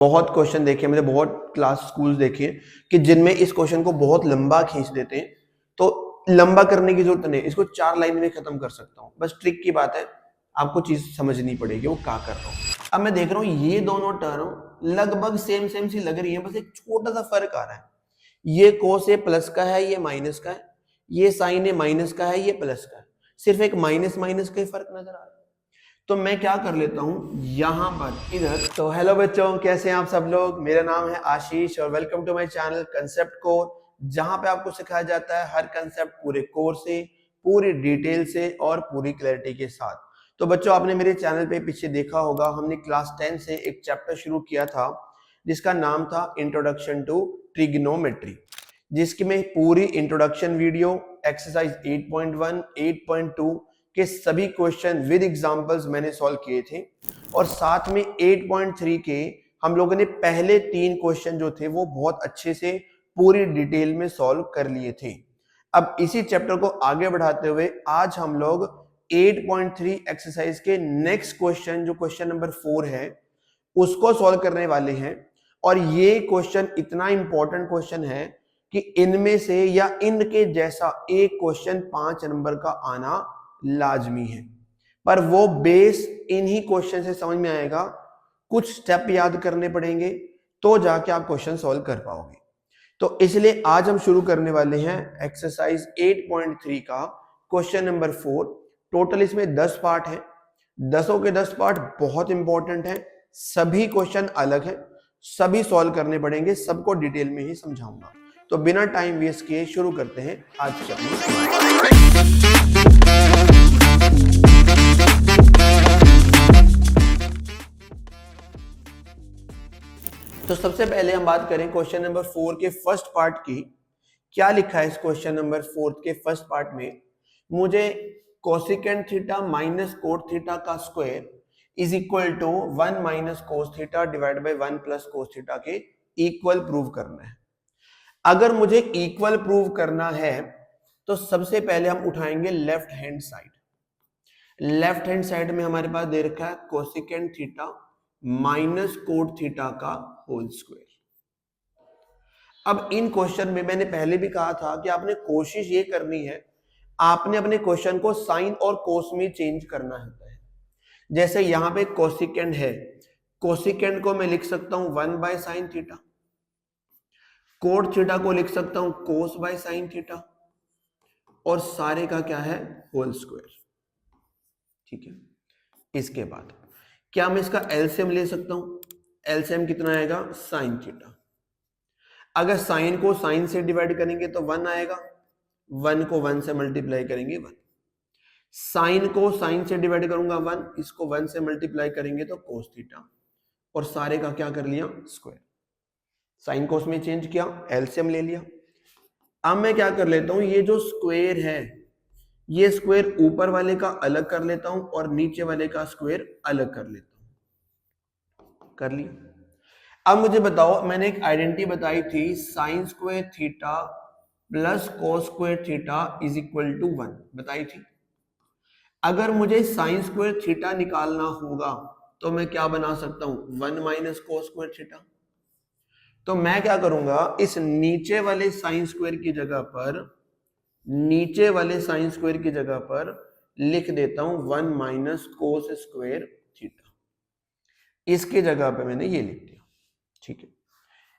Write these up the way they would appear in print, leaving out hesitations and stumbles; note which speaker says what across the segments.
Speaker 1: बहुत क्वेश्चन देखे, मैंने बहुत क्लास स्कूल्स देखे कि जिनमें इस क्वेश्चन को बहुत लंबा खींच देते हैं। तो लंबा करने की जरूरत नहीं, इसको 4 लाइन में खत्म कर सकता हूँ। बस ट्रिक की बात है, आपको चीज समझनी पड़ेगी वो क्या कर रहा हूँ। अब मैं देख रहा हूँ ये दोनों टर्म लगभग सेम सेम सी लग रही है, बस एक छोटा सा फर्क आ रहा है। ये कोस ए प्लस का है, ये माइनस का है, ये साइन ए माइनस का है, ये प्लस का है। सिर्फ एक माइनस माइनस का ही फर्क नजर आ रहा है। तो मैं क्या कर लेता हूं यहां पर इधर। तो हेलो बच्चों, कैसे हैं आप सब लोग। मेरा नाम है आशीष और welcome to my channel concept core, जहां पे आपको सिखाया जाता है हर कंसेप्ट पूरे कोर से, पूरी डिटेल से और पूरी क्लैरिटी के साथ। तो बच्चों, आपने मेरे चैनल पे पीछे देखा होगा, हमने क्लास 10 से एक चैप्टर शुरू किया था जिसका नाम था इंट्रोडक्शन टू ट्रिग्नोमेट्री, जिसकी में पूरी इंट्रोडक्शन वीडियो, एक्सरसाइज 8.1, 8.2 के सभी क्वेश्चन विद एग्जांपल्स मैंने सॉल्व किए थे। और साथ में 8.3 के हम लोगों ने पहले 3 क्वेश्चन जो थे वो बहुत अच्छे से पूरी डिटेल में सॉल्व कर लिए थे। अब इसी चैप्टर को आगे बढ़ाते हुए आज हम लोग 8.3 एक्सरसाइज के नेक्स्ट क्वेश्चन, जो क्वेश्चन नंबर 4 है, उसको सॉल्व करने वाले हैं। और ये क्वेश्चन इतना इंपॉर्टेंट क्वेश्चन है कि इनमें से या इनके जैसा एक क्वेश्चन 5 नंबर का आना लाजमी है। पर वो बेस इन्हीं क्वेश्चन से समझ में आएगा, कुछ स्टेप याद करने पड़ेंगे तो जाके आप क्वेश्चन सॉल्व कर पाओगे। तो इसलिए आज हम शुरू करने वाले हैं एक्सरसाइज 8.3 का क्वेश्चन नंबर 4। टोटल इसमें 10 पार्ट है, 10 के 10 पार्ट बहुत इंपॉर्टेंट है। सभी क्वेश्चन अलग है, सभी सॉल्व करने पड़ेंगे, सबको डिटेल में ही समझाऊंगा। तो बिना टाइम वेस्ट किए शुरू करते हैं आज की अपनी। तो सबसे पहले हम बात करें क्वेश्चन नंबर 4 के फर्स्ट पार्ट की। क्या लिखा है इस क्वेश्चन नंबर 4 के फर्स्ट पार्ट में, मुझे cosecant theta minus cot theta का square is equal to 1 minus cos theta divide by 1 plus cos theta के इक्वल प्रूव करना है। अगर मुझे इक्वल प्रूव करना है तो सबसे पहले हम उठाएंगे left hand side. Left hand side में हमारे पास दे रखा है cosecant theta minus cot theta का होल स्क्वायर। अब इन क्वेश्चन में मैंने पहले भी कहा था कि आपने कोशिश ये करनी है, आपने अपने क्वेश्चन को साइन और कोस में चेंज करना होता है। जैसे यहां पे कोसिकेंट है, कोसिकेंट को मैं लिख सकता हूं 1 by sine theta, cot theta को लिख सकता हूं कोस बाय साइन थीटा, और सारे का क्या है होल स्क्वायर। ठीक है, इसके बाद क्या मैं इसका एलसीएम ले सकता हूं। एलसीएम कितना आएगा साइन थीटा। अगर साइन को साइन से डिवाइड करेंगे तो 1 आएगा, 1 को 1 से मल्टीप्लाई करेंगे 1। साइन को साइन से डिवाइड करूंगा 1, इसको 1 से मल्टीप्लाई करेंगे तो कोस थीटा, और सारे का क्या कर लिया स्क्वायर। साइन कोस में चेंज किया, एलसीएम ले लिया। अब मैं क्या कर लेता हूं, ये जो स्क्वायर है, ये स्क्वायर ऊपर वाले का अलग कर लेता हूं और नीचे वाले का स्क्वायर अलग कर लेता हूं। कर लिया। अब मुझे बताओ, मैंने एक आइडेंटिटी बताई थी sine square theta plus cos square theta is equal to 1 बताई थी। अगर मुझे साइन स्क्वायर थीटा निकालना होगा तो मैं क्या बना सकता हूं 1 माइनस कोस स्क्वायर थीटा। तो मैं क्या करूंगा, इस नीचे वाले साइन स्क्वायर की जगह पर, नीचे वाले साइन स्क्वायर की जगह पर लिख देता हूं 1 माइनस कोस स्क्वायर थीटा। इसके जगह पे मैंने ये लिख दिया। ठीक है,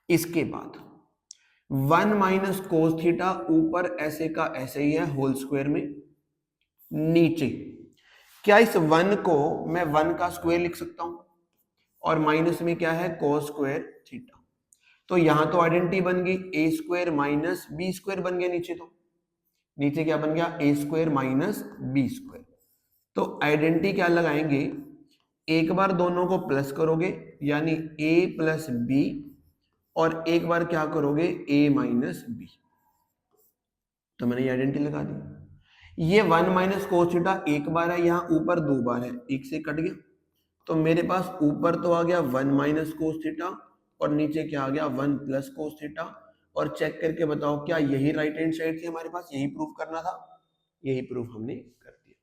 Speaker 1: इसके बाद 1 माइनस कोस थीटा ऊपर ऐसे का ऐसे ही है होल स्क्वायर में। नीचे क्या इस 1 को मैं 1 का स्क्वायर लिख सकता हूं, और माइनस में क्या है कोस स्क्वायर थीटा। तो यहां तो आइडेंटिटी बन गई ए स्क्वायर माइनस बी स्क्वायर बन गया। नीचे तो नीचे क्या बन गया ए स्क्वायर माइनस बी स्क्वायर। तो आइडेंटिटी क्या लगाएंगे, एक बार दोनों को प्लस करोगे यानी a प्लस बी, और एक बार क्या करोगे a माइनस बी। तो मैंने ये आइडेंटिटी लगा दी। ये 1 माइनस कोस थीटा एक बार है, यहाँ ऊपर 2 बार है, एक से कट गया। तो मेरे पास ऊपर तो आ गया 1 माइनस कोस थीटा और नीचे क्या आ गया 1 प्लस कोस थीटा। और चेक करके बताओ क्या यही राइट हैंड साइड थी हमारे पास, यही प्रूफ करना था, यही प्रूफ हमने कर दिया।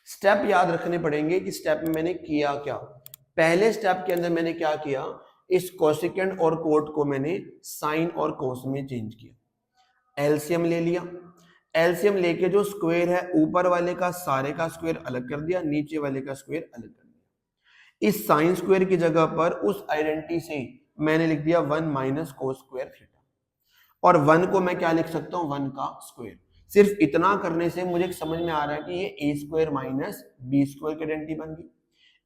Speaker 1: स्टेप याद रखने पड़ेंगे कि स्टेप में मैंने किया क्या। पहले स्टेप के अंदर मैंने क्या किया, इस कोसिकेंड और कोट को मैंने साइन और कोस में चेंज किया, एलसीएम ले लिया, एलसीएम लेके जो स्क्वायर है ऊपर वाले का सारे का स्क्वायर अलग कर दिया, नीचे वाले का स्क्वायर अलग कर दिया। इस साइन स्क्वायर की जगह पर उस आइडेंटिटी से मैंने लिख दिया 1 माइनस कोस स्क्वायर थीटा, और 1 को मैं क्या लिख सकता हूं, 1 का स्क्वायर। सिर्फ इतना करने से मुझे समझ में आ रहा है कि ये ए स्क्वायर माइनस बी स्क्वायर की आइडेंटिटी बन गई।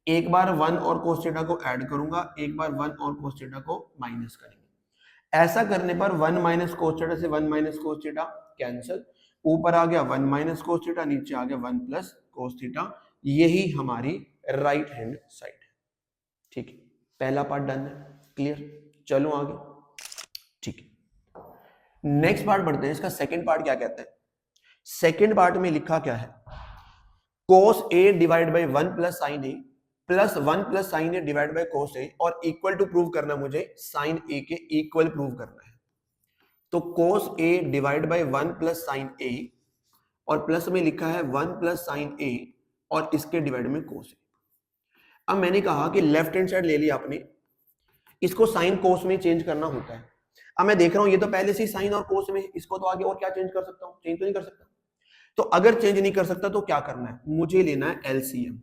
Speaker 1: एक बार 1 और कोस थीटा को ऐड करूंगा, एक बार 1 और कोस थीटा को माइनस करेंगे। ऐसा करने पर 1 माइनस कोस थीटा से 1 माइनस कोस थीटा कैंसिल, ऊपर आ गया 1 माइनस कोस थीटा, नीचे आ गया 1 प्लस कोस थीटा। यही हमारी राइट हैंड साइड है। ठीक है, पहला पार्ट डन है, क्लियर। चलो आगे, ठीक है। नेक्स्ट पार्ट बढ़ते हैं। इसका सेकंड पार्ट क्या कहता है? सेकंड पार्ट में लिखा क्या है, cos a divide by 1 plus sine A plus 1 plus sine A divide by cos a, और इक्वल टू प्रूव करना मुझे साइन ए के इक्वल प्रूव करना है। तो cos a divide by 1 plus sine A, और प्लस में लिखा है 1 प्लस साइन ए, और इसके डिवाइड में cos a। अब मैंने कहा कि लेफ्ट हैंड साइड ले लिया आपने, इसको साइन कोस में चेंज करना होता है। अब मैं देख रहा हूं ये तो पहले से ही साइन और कोस में, इसको तो आगे और क्या चेंज कर सकता हूं, चेंज तो नहीं कर सकता। तो अगर चेंज नहीं कर सकता तो क्या करना है, मुझे लेना है एलसीएम।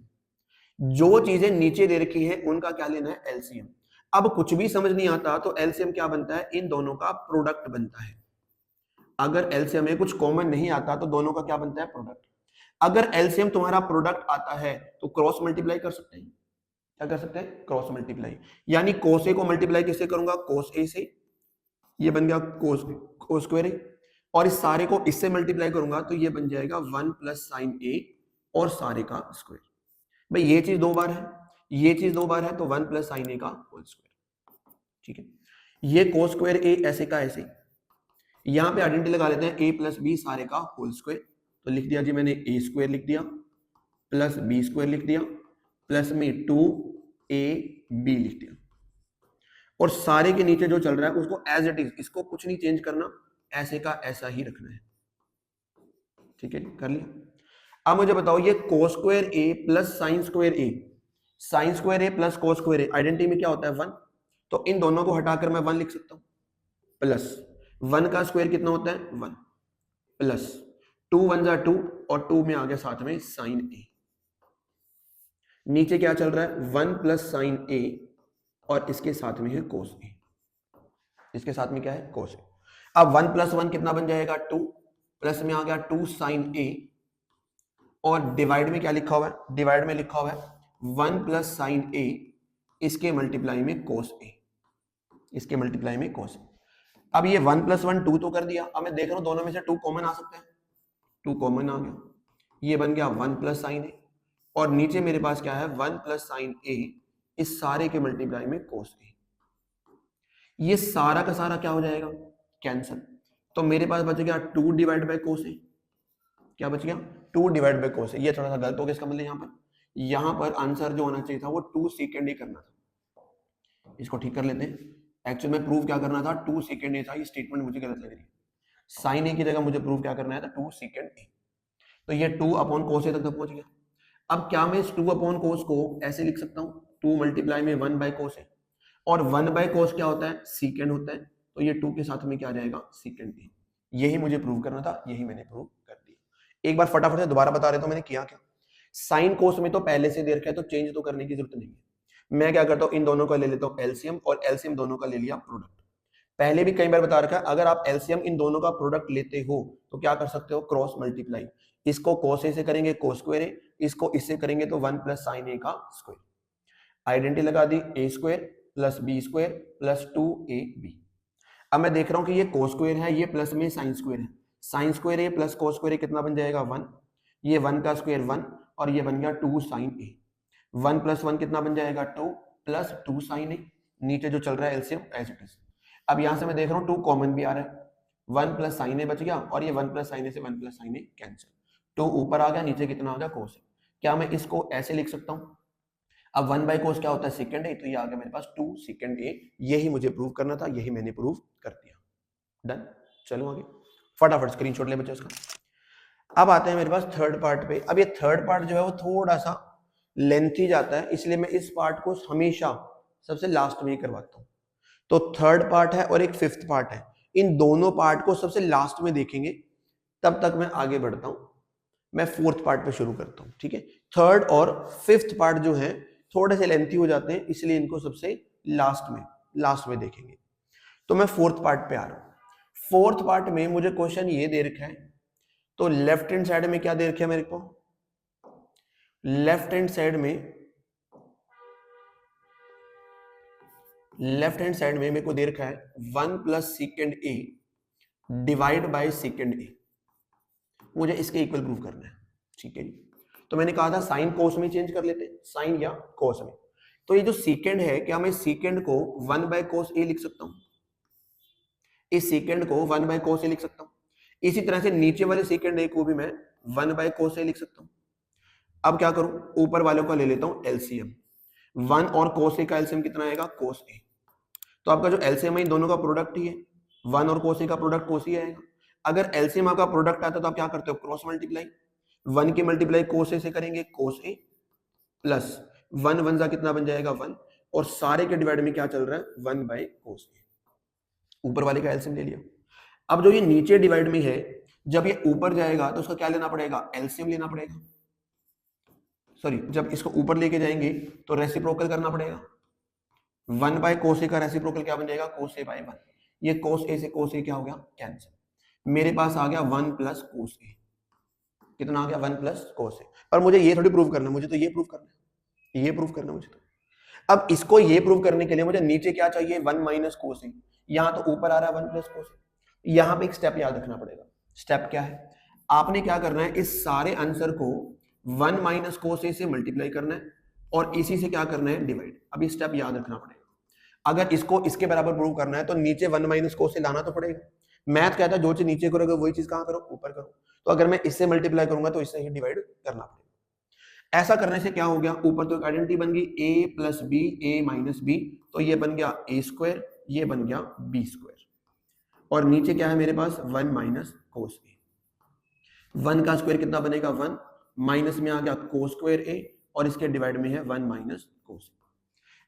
Speaker 1: जो चीजें नीचे दे रखी है उनका क्या लेना है, एलसीएम। अब कुछ भी समझ नहीं आता तो एलसीएम क्या बनता है, इन दोनों का प्रोडक्ट बनता है। अगर एलसीएम में कुछ कॉमन नहीं आता तो दोनों का क्या बनता है, प्रोडक्ट। अगर एलसीएम तुम्हारा प्रोडक्ट आता है तो क्रॉस मल्टीप्लाई कर सकते हैं। क्या कर सकते हैं, क्रॉस मल्टीप्लाई। यानी कोस ए को मल्टीप्लाई किससे करूंगा, कोस ए से, ये बन गया कोस स्क्वायर ए, और इस सारे को इससे मल्टीप्लाई करूंगा तो ये बन जाएगा 1 प्लस साइन ए और सारे का स्क्वायर। भाई ये चीज 2 बार है, ये चीज 2 बार है, तो 1 प्लस साइन ए का होल स्क्वायर। ठीक है, ये कोस स्क्वायर ए ऐसे का ऐसे, यहां पे आइडेंटिटी लगा लेते हैं, ए प्लस बी सारे का होल स्क्वायर। तो लिख दिया जी मैंने, ए स्क्वायर लिख दिया प्लस बी स्क्वायर लिख दिया प्लस में 2ab लिख दिया, और सारे के नीचे जो चल रहा है उसको एज इट इज, इसको कुछ नहीं चेंज करना, ऐसे का ऐसा ही रखना है। ठीक है, कर लिया। अब मुझे बताओ ये कोस square A plus sign square A, sign square A plus cos square A, identity में क्या होता है 1, तो इन दोनों को हटाकर मैं 1 लिख सकता हूं, प्लस 1 का स्क्वायर कितना होता है 1, प्लस 2 1 जा 2, और 2 में आ गया साथ में साइन ए। नीचे क्या चल रहा है, 1 प्लस साइन ए, और इसके साथ में है कोस ए, इसके साथ में क्या है, कोस ए। अब 1 प्लस 1 कितना बन जाएगा 2, प्लस में आ गया 2 साइन ए, और डिवाइड में क्या लिखा हुआ है, डिवाइड में लिखा हुआ है 1 प्लस साइन ए, इसके मल्टीप्लाई में कोस ए, इसके मल्टीप्लाई में कोस ए। अब ये 1 प्लस 1 2 तो कर दिया। अब मैं देख रहा हूं दोनों में से 2 कॉमन आ सकते हैं, 2 कॉमन आ गया, ये बन गया 1 प्लस साइन ए, और नीचे मेरे पास क्या है 1 प्लस साइन ए, इस सारे के मल्टीप्लाई में कोस ए। ये सारा का सारा क्या हो जाएगा, कैंसिल। तो मेरे पास बच गया 2 डिवाइड बाय कोस ए, क्या बच गया 2 डिवाइड बाय कोस ए। ये थोड़ा सा गलत हो गया, इसका मतलब यहाँ पर आंसर जो होना चाहिए था वो 2 सेकेंड ए करना था। इसको ठीक कर लेते हैं। एक्चुअली में प्रूव क्या करना था, 2 सेकेंड ए था, ये स्टेटमेंट मुझे गलत लग रही है। साइन ए की जगह मुझे प्रूव क्या करना है था 2 सेकेंड ए, तो ये 2 अपॉन कोस ए तक तो पहुंच गया। अब क्या मैं इस 2 अपॉन कोस को ऐसे लिख सकता हूँ, 2 मल्टीप्लाई में 1 बाय कोस ए, और 1 बाय कोस क्या होता है, सीकेंड होता है, तो ये 2 के साथ में क्या आ जाएगा, सीकेंड ए। यही मुझे प्रूव करना था, यही मैंने प्रूव कर दिया। एक बार फटाफट से दोबारा बता रहे तो मैंने किया क्या, साइन कोस में तो पहले से दे रखा है तो चेंज तो करने की जरूरत नहीं है। मैं क्या करता हूँ, इन दोनों का ले लेता हूँ एलसीएम, और एलसीएम दोनों का ले लिया प्रोडक्ट। पहले भी कई बार बता रखा है, अगर आप एलसीएम इन दोनों का प्रोडक्ट लेते हो तो क्या कर सकते हो, क्रॉस मल्टीप्लाई। इसको कोस ए से करेंगे कोस स्क्वायर ए, इसको इससे करेंगे तो 1 प्लस साइन ए का स्क्वायर। आइडेंटिटी लगा दी, A square plus B square plus 2ab। अब मैं देख रहा हूं कि ये कोस स्क्वायर है, ये प्लस में साइन स्क्वायर है, sign square A plus cos square ए कितना बन जाएगा 1, ये 1 का स्क्वायर 1, और ये बन गया 2 साइन ए। 1 प्लस 1 कितना बन जाएगा 2, प्लस 2 साइन ए, नीचे जो चल रहा है एलसीएम एज इट इज। अब यहां से मैं देख रहा हूं 2 कॉमन भी आ रहा है, 1 प्लस साइन ए बच गया, और ये 1 प्लस साइन ए से 1 प्लस साइन ए कैंसिल, 2 ऊपर आ गया, नीचे कितना आ गया कोस ए। क्या मैं इसको ऐसे लिख सकता हूं, अब 1 बाय कोस क्या होता है, सेकंड ए, तो ये आ गया मेरे पास 2 सेकंड ए। यही मुझे प्रूव करना था, यही मैंने प्रूव कर दिया। डन, चलो आगे, फटाफट स्क्रीनशॉट ले बच्चों इसका। अब आते हैं मेरे पास थर्ड पार्ट पे। अब ये थर्ड पार्ट जो है वो थोड़ा सा लेंथी जाता है, इसलिए मैं इस पार्ट को हमेशा सबसे लास्ट में ही करवाता हूँ। तो थर्ड पार्ट है और एक फिफ्थ पार्ट है, इन दोनों पार्ट को सबसे लास्ट में देखेंगे, तब तक मैं आगे बढ़ता हूं। मैं फोर्थ पार्ट पे शुरू करता हूं, ठीक है। थर्ड और फिफ्थ पार्ट जो है थोड़े से लेंथी हो जाते हैं, इसलिए इनको सबसे लास्ट में देखेंगे। तो मैं फोर्थ पार्ट पे आ रहा हूं। फोर्थ पार्ट में मुझे क्वेश्चन ये दे रखा है, तो लेफ्ट हैंड साइड में क्या दे रखा है मेरे को, लेफ्ट हैंड साइड में मेरे को दे रखा है 1 plus second A divide by second A, मुझे इसके इक्वल प्रूव करना है, ठीक है। तो मैंने कहा था साइन कोस में चेंज कर लेते हैं, साइन या कोस में। तो ये जो सेकेंड है, क्या मैं सेकेंड को 1 बाय कोस ए लिख सकता हूं, इस सेकेंड को 1 बाय कोस ए लिख सकता हूं। इसी तरह से नीचे वाले सेकेंड ए को भी मैं 1 बाय कोस ए लिख सकता हूं। अब क्या करूं, ऊपर वालों का ले लेता हूं एलसीएम। 1 और कोस ए का एलसीएम कितना आएगा, कोस ए। तो आपका जो एलसीएम है दोनों का प्रोडक्ट ही है, 1 और कोस ए का प्रोडक्ट कोस ही आएगा। अगर एलसीएम आपका प्रोडक्ट आता है तो आप क्या करते हो, क्रॉस मल्टीप्लाई। 1 की मल्टीप्लाई कोस ए से करेंगे, कोस ए प्लस 1 1 जा कितना बन जाएगा 1, और सारे के डिवाइड में क्या चल रहा है 1 बाय कोस ए। ऊपर वाले का एलसीएम ले लिया। अब जो ये नीचे डिवाइड में है, जब ये ऊपर जाएगा तो उसका क्या लेना पड़ेगा, एलसीएम लेना पड़ेगा। सॉरी, जब इसको ऊपर लेके जाएंगे तो रेसिप्रोकल करना पड़ेगा। 1 बाय कोस ए का रेसिप्रोकल क्या बन जाएगा, कोस ए बाय 1। ये कोस ए से कोस ए क्या हो गया, कैंसिल। मेरे पास आ गया 1 प्लस कोस ए, कितना आ गया 1 प्लस कोस ए। पर मुझे ये थोड़ी प्रूव करना है, मुझे तो ये प्रूव करना है, ये प्रूव करना है मुझे तो। अब इसको ये प्रूव करने के लिए मुझे नीचे क्या चाहिए, 1 माइनस कोस ए। यहां तो ऊपर आ रहा है 1 प्लस कोस ए। यहां पे एक स्टेप याद रखना पड़ेगा। स्टेप क्या है, आपने क्या करना है, इस सारे आंसर को 1 माइनस कोस ए से मल्टीप्लाई करना है और इसी से क्या करना है, डिवाइड। अब ये स्टेप याद रखना पड़ेगा। अगर इसको इसके बराबर प्रूव करना है तो नीचे 1 माइनस कोस से लाना तो पड़ेगा। मैथ कहता है जो चीज नीचे करोगे वही चीज कहां करो, ऊपर करो। तो अगर मैं इससे मल्टीप्लाई करूंगा तो इससे ही डिवाइड करना पड़ेगा। ऐसा करने से क्या हो गया, ऊपर तो एक आइडेंटिटी बन गई a plus B, A minus B, तो ये बन गया a स्क्वायर, ये बन गया b स्क्वायर। और नीचे क्या है मेरे पास, 1 माइनस कोस ए। 1 का स्क्वायर कितना बनेगा 1, माइनस में आ गया कोस स्क्वायर ए, और इसके डिवाइड में है 1 माइनस कोस ए।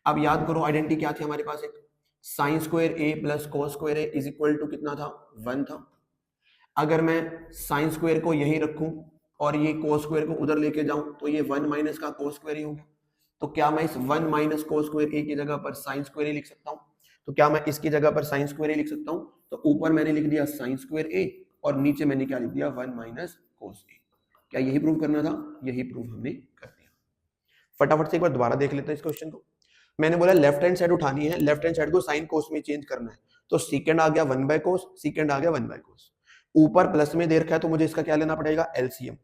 Speaker 1: अब याद करो आइडेंटिटी क्या थी हमारे पास, एक sine square A plus cos square A is equal to कितना था, 1 था। अगर मैं साइन स्क्वायर को यही रखूं और ये कोस स्क्वायर को उधर लेके जाऊं तो ये 1 माइनस का कोस स्क्वायर ही होगा। तो क्या मैं इस 1 माइनस कोस स्क्वायर ए की जगह पर साइन स्क्वायर ए लिख सकता हूं, तो क्या मैं इसकी जगह पर साइन स्क्वायर ए लिख सकता हूं। तो ऊपर मैंने लिख दिया साइन स्क्वायर ए और नीचे मैंने क्या लिख दिया, 1 माइनस कोस ए। क्या यही प्रूव करना था, यही प्रूव हमने कर दिया। फटाफट से एक बार दोबारा देख लेते हैं इस क्वेश्चन को। मैंने बोला लेफ्ट हैंड साइड उठानी है, लेफ्ट हैंड साइड को साइन कोस में चेंज करना है। तो सेकंड आ गया 1 बाय कोस, सेकंड आ गया 1 बाय कोस। ऊपर प्लस में दे रखा है तो मुझे इसका क्या लेना पड़ेगा, एलसीएम।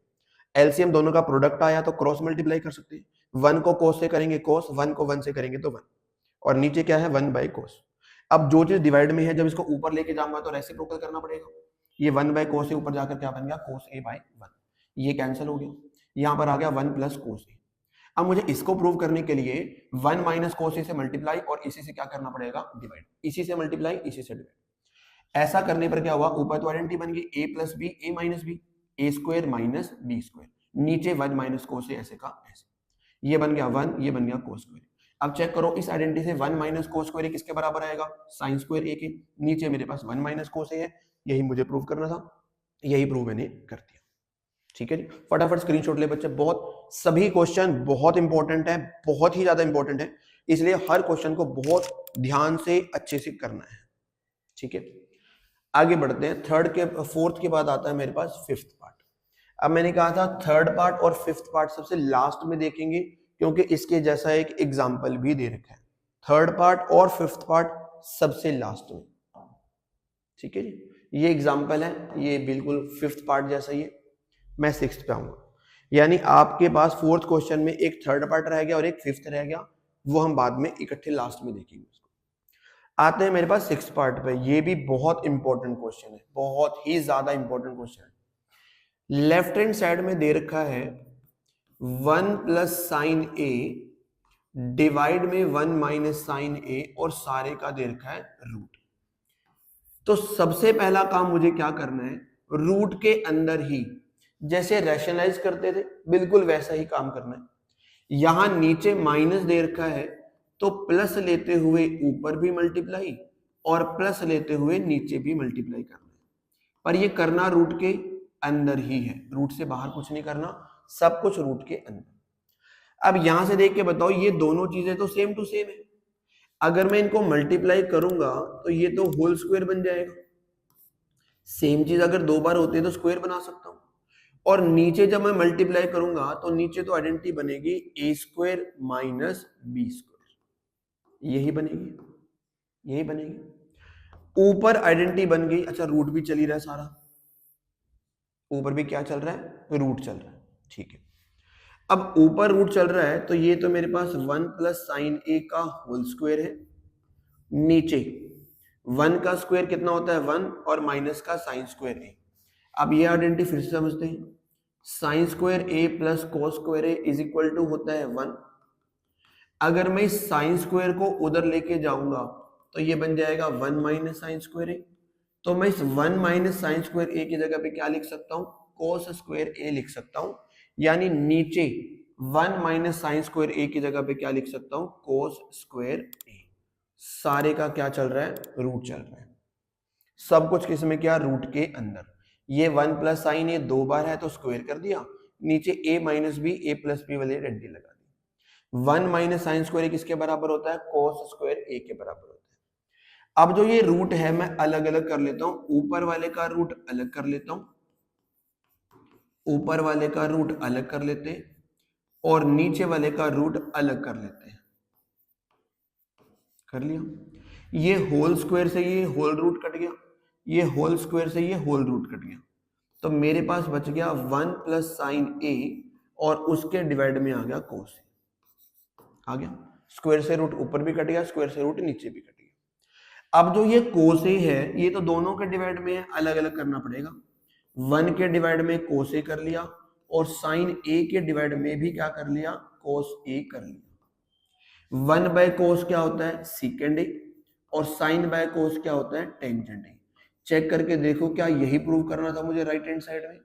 Speaker 1: एलसीएम दोनों का प्रोडक्ट आया तो क्रॉस मल्टीप्लाई कर सकते हैं। 1 को कोस से करेंगे कोस, 1 को 1 से करेंगे तो 1, और नीचे क्या है 1 बाय कोस। अब जो चीज डिवाइड में है जब इसको ऊपर लेके जाऊंगा तो रेसिप्रोकल करना पड़ेगा। ये 1 बाय कोस से ऊपर जाकर क्या बन गया, कोस ए बाय 1। ये कैंसिल हो गया, यहां पर आ गया 1 प्लस कोस ए। अब मुझे इसको प्रूव करने के लिए 1 माइनस कोस ए से मल्टीप्लाई और इसी से क्या करना पड़ेगा, डिवाइड। इसी से मल्टीप्लाई, इसी से डिवाइड। ऐसा करने पर क्या हुआ, ऊपर तो आइडेंटिटी बन गई a plus B, A minus B, A square minus B square, नीचे 1 माइनस कोस ए ऐसे का ऐसे, ये बन गया 1, ये बन गया कोस स्क्वायर। अब चेक करो इस आइडेंटिटी से 1 माइनस कोस स्क्वायर किसके बराबर आएगा, साइन स्क्वायर ए के। नीचे मेरे पास 1 माइनस कोस ए है, यही मुझे प्रूव करना था, यही प्रूव मैंने कर दिया। ठीक है जी, फटाफट स्क्रीनशॉट ले बच्चे। बहुत सभी क्वेश्चन बहुत इंपॉर्टेंट है, बहुत ही ज्यादा इंपॉर्टेंट है, इसलिए हर क्वेश्चन को बहुत ध्यान से अच्छे से करना है। ठीक है, आगे बढ़ते हैं। फोर्थ के बाद आता है मेरे पास फिफ्थ पार्ट। अब मैंने कहा था थर्ड पार्ट और फिफ्थ पार्ट सबसे लास्ट में देखेंगे, क्योंकि इसके जैसा एक एग्जाम्पल भी दे रखा है। थर्ड पार्ट और फिफ्थ पार्ट सबसे लास्ट में। ठीक है जी, ये एग्जाम्पल है, ये बिल्कुल फिफ्थ पार्ट जैसा ही है। मैं सिक्स्थ पे आऊंगा, यानी आपके पास फोर्थ क्वेश्चन में एक थर्ड पार्ट रह गया और एक फिफ्थ रह गया, वो हम बाद में इकट्ठे लास्ट में देखेंगे। आते हैं मेरे पास सिक्स पार्ट पे। ये भी बहुत इंपॉर्टेंट क्वेश्चन है, बहुत ही ज्यादा इंपॉर्टेंट क्वेश्चन है। लेफ्ट हैंड साइड में दे रखा है 1 प्लस साइन ए डिवाइड में 1 माइनस साइन ए, और सारे का दे रखा है रूट। तो सबसे पहला काम मुझे क्या करना है, रूट के अंदर ही जैसे रैशनलाइज करते थे बिल्कुल वैसा ही काम करना है। यहां नीचे माइनस दे रखा है तो प्लस लेते हुए ऊपर भी मल्टीप्लाई और प्लस लेते हुए नीचे भी मल्टीप्लाई करना है, पर ये करना रूट के अंदर ही है, रूट से बाहर कुछ नहीं करना, सब कुछ रूट के अंदर। अब यहां से देख के बताओ, ये दोनों चीजें तो सेम टू सेम है, अगर मैं इनको मल्टीप्लाई करूंगा तो ये तो होल स्क्वायर बन जाएगा। सेम चीज अगर दो बार होती है तो स्क्वायर बना सकता हूं, और नीचे जब मैं मल्टीप्लाई करूंगा तो नीचे तो आइडेंटिटी बनेगी ए स्क्वायर माइनस बी स्क्वायर, यही बनेगी, यही बनेगी। ऊपर आइडेंटिटी बन गई, अच्छा रूट भी चल ही रहा है सारा, ऊपर भी क्या चल रहा है, रूट चल रहा है, ठीक है। अब ऊपर रूट चल रहा है तो ये तो मेरे पास 1 प्लस साइन ए का होल स्क्वायर है, नीचे 1 का स्क्वायर कितना होता है 1 और माइनस का साइन स्क्वायर ए। अब ये आइडेंटिटी फिर से समझते हैं, sine square A plus cos square A is equal to होता है 1। अगर मैं इस साइन स्क्वायर को उधर लेके जाऊंगा तो ये बन जाएगा 1 माइनस साइन स्क्वायर ए, तो मैं इस 1 माइनस साइन स्क्वायर ए की जगह पे क्या लिख सकता हूं, कोस स्क्वायर ए लिख सकता हूं, यानी नीचे 1 माइनस साइन स्क्वायर ए की जगह पे क्या लिख सकता हूं, कोस स्क्वायर ए। सारे का क्या चल रहा है, रूट चल रहा है, सब कुछ किसमें क्या, रूट के अंदर। ये 1 प्लस साइन ए दो बार है तो स्क्वायर कर दिया, नीचे a minus B A plus B वाली आइडेंटिटी लगा दी। 1 माइनस साइन स्क्वायर किसके बराबर होता है, कोस स्क्वायर ए के बराबर होता है। अब जो ये रूट है मैं अलग अलग कर लेता हूं, ऊपर वाले का रूट अलग कर लेता हूं, ऊपर वाले का रूट अलग कर लेते हैं और नीचे वाले का रूट अलग कर लेते हैं, कर लिया। ये होल स्क्वायर से ये होल रूट कट गया, ये होल स्क्वायर से ये होल रूट कट गया, तो मेरे पास बच गया 1 प्लस साइन ए और उसके डिवाइड में आ गया कोस ए, आ गया। स्क्वायर से रूट ऊपर भी कट गया, स्क्वायर से रूट नीचे भी कट गया। अब जो ये कोस ए है ये तो दोनों के डिवाइड में है, अलग अलग करना पड़ेगा। 1 के डिवाइड में कोस ए कर लिया और साइन ए के डिवाइड में भी क्या कर लिया, कोस ए कर लिया। 1 बाय कोस क्या होता है, सीकेंड ए, और साइन बाय कोस क्या होता है, टेंजेंट ए। चेक करके देखो क्या यही प्रूव करना था मुझे राइट हैंड साइड में,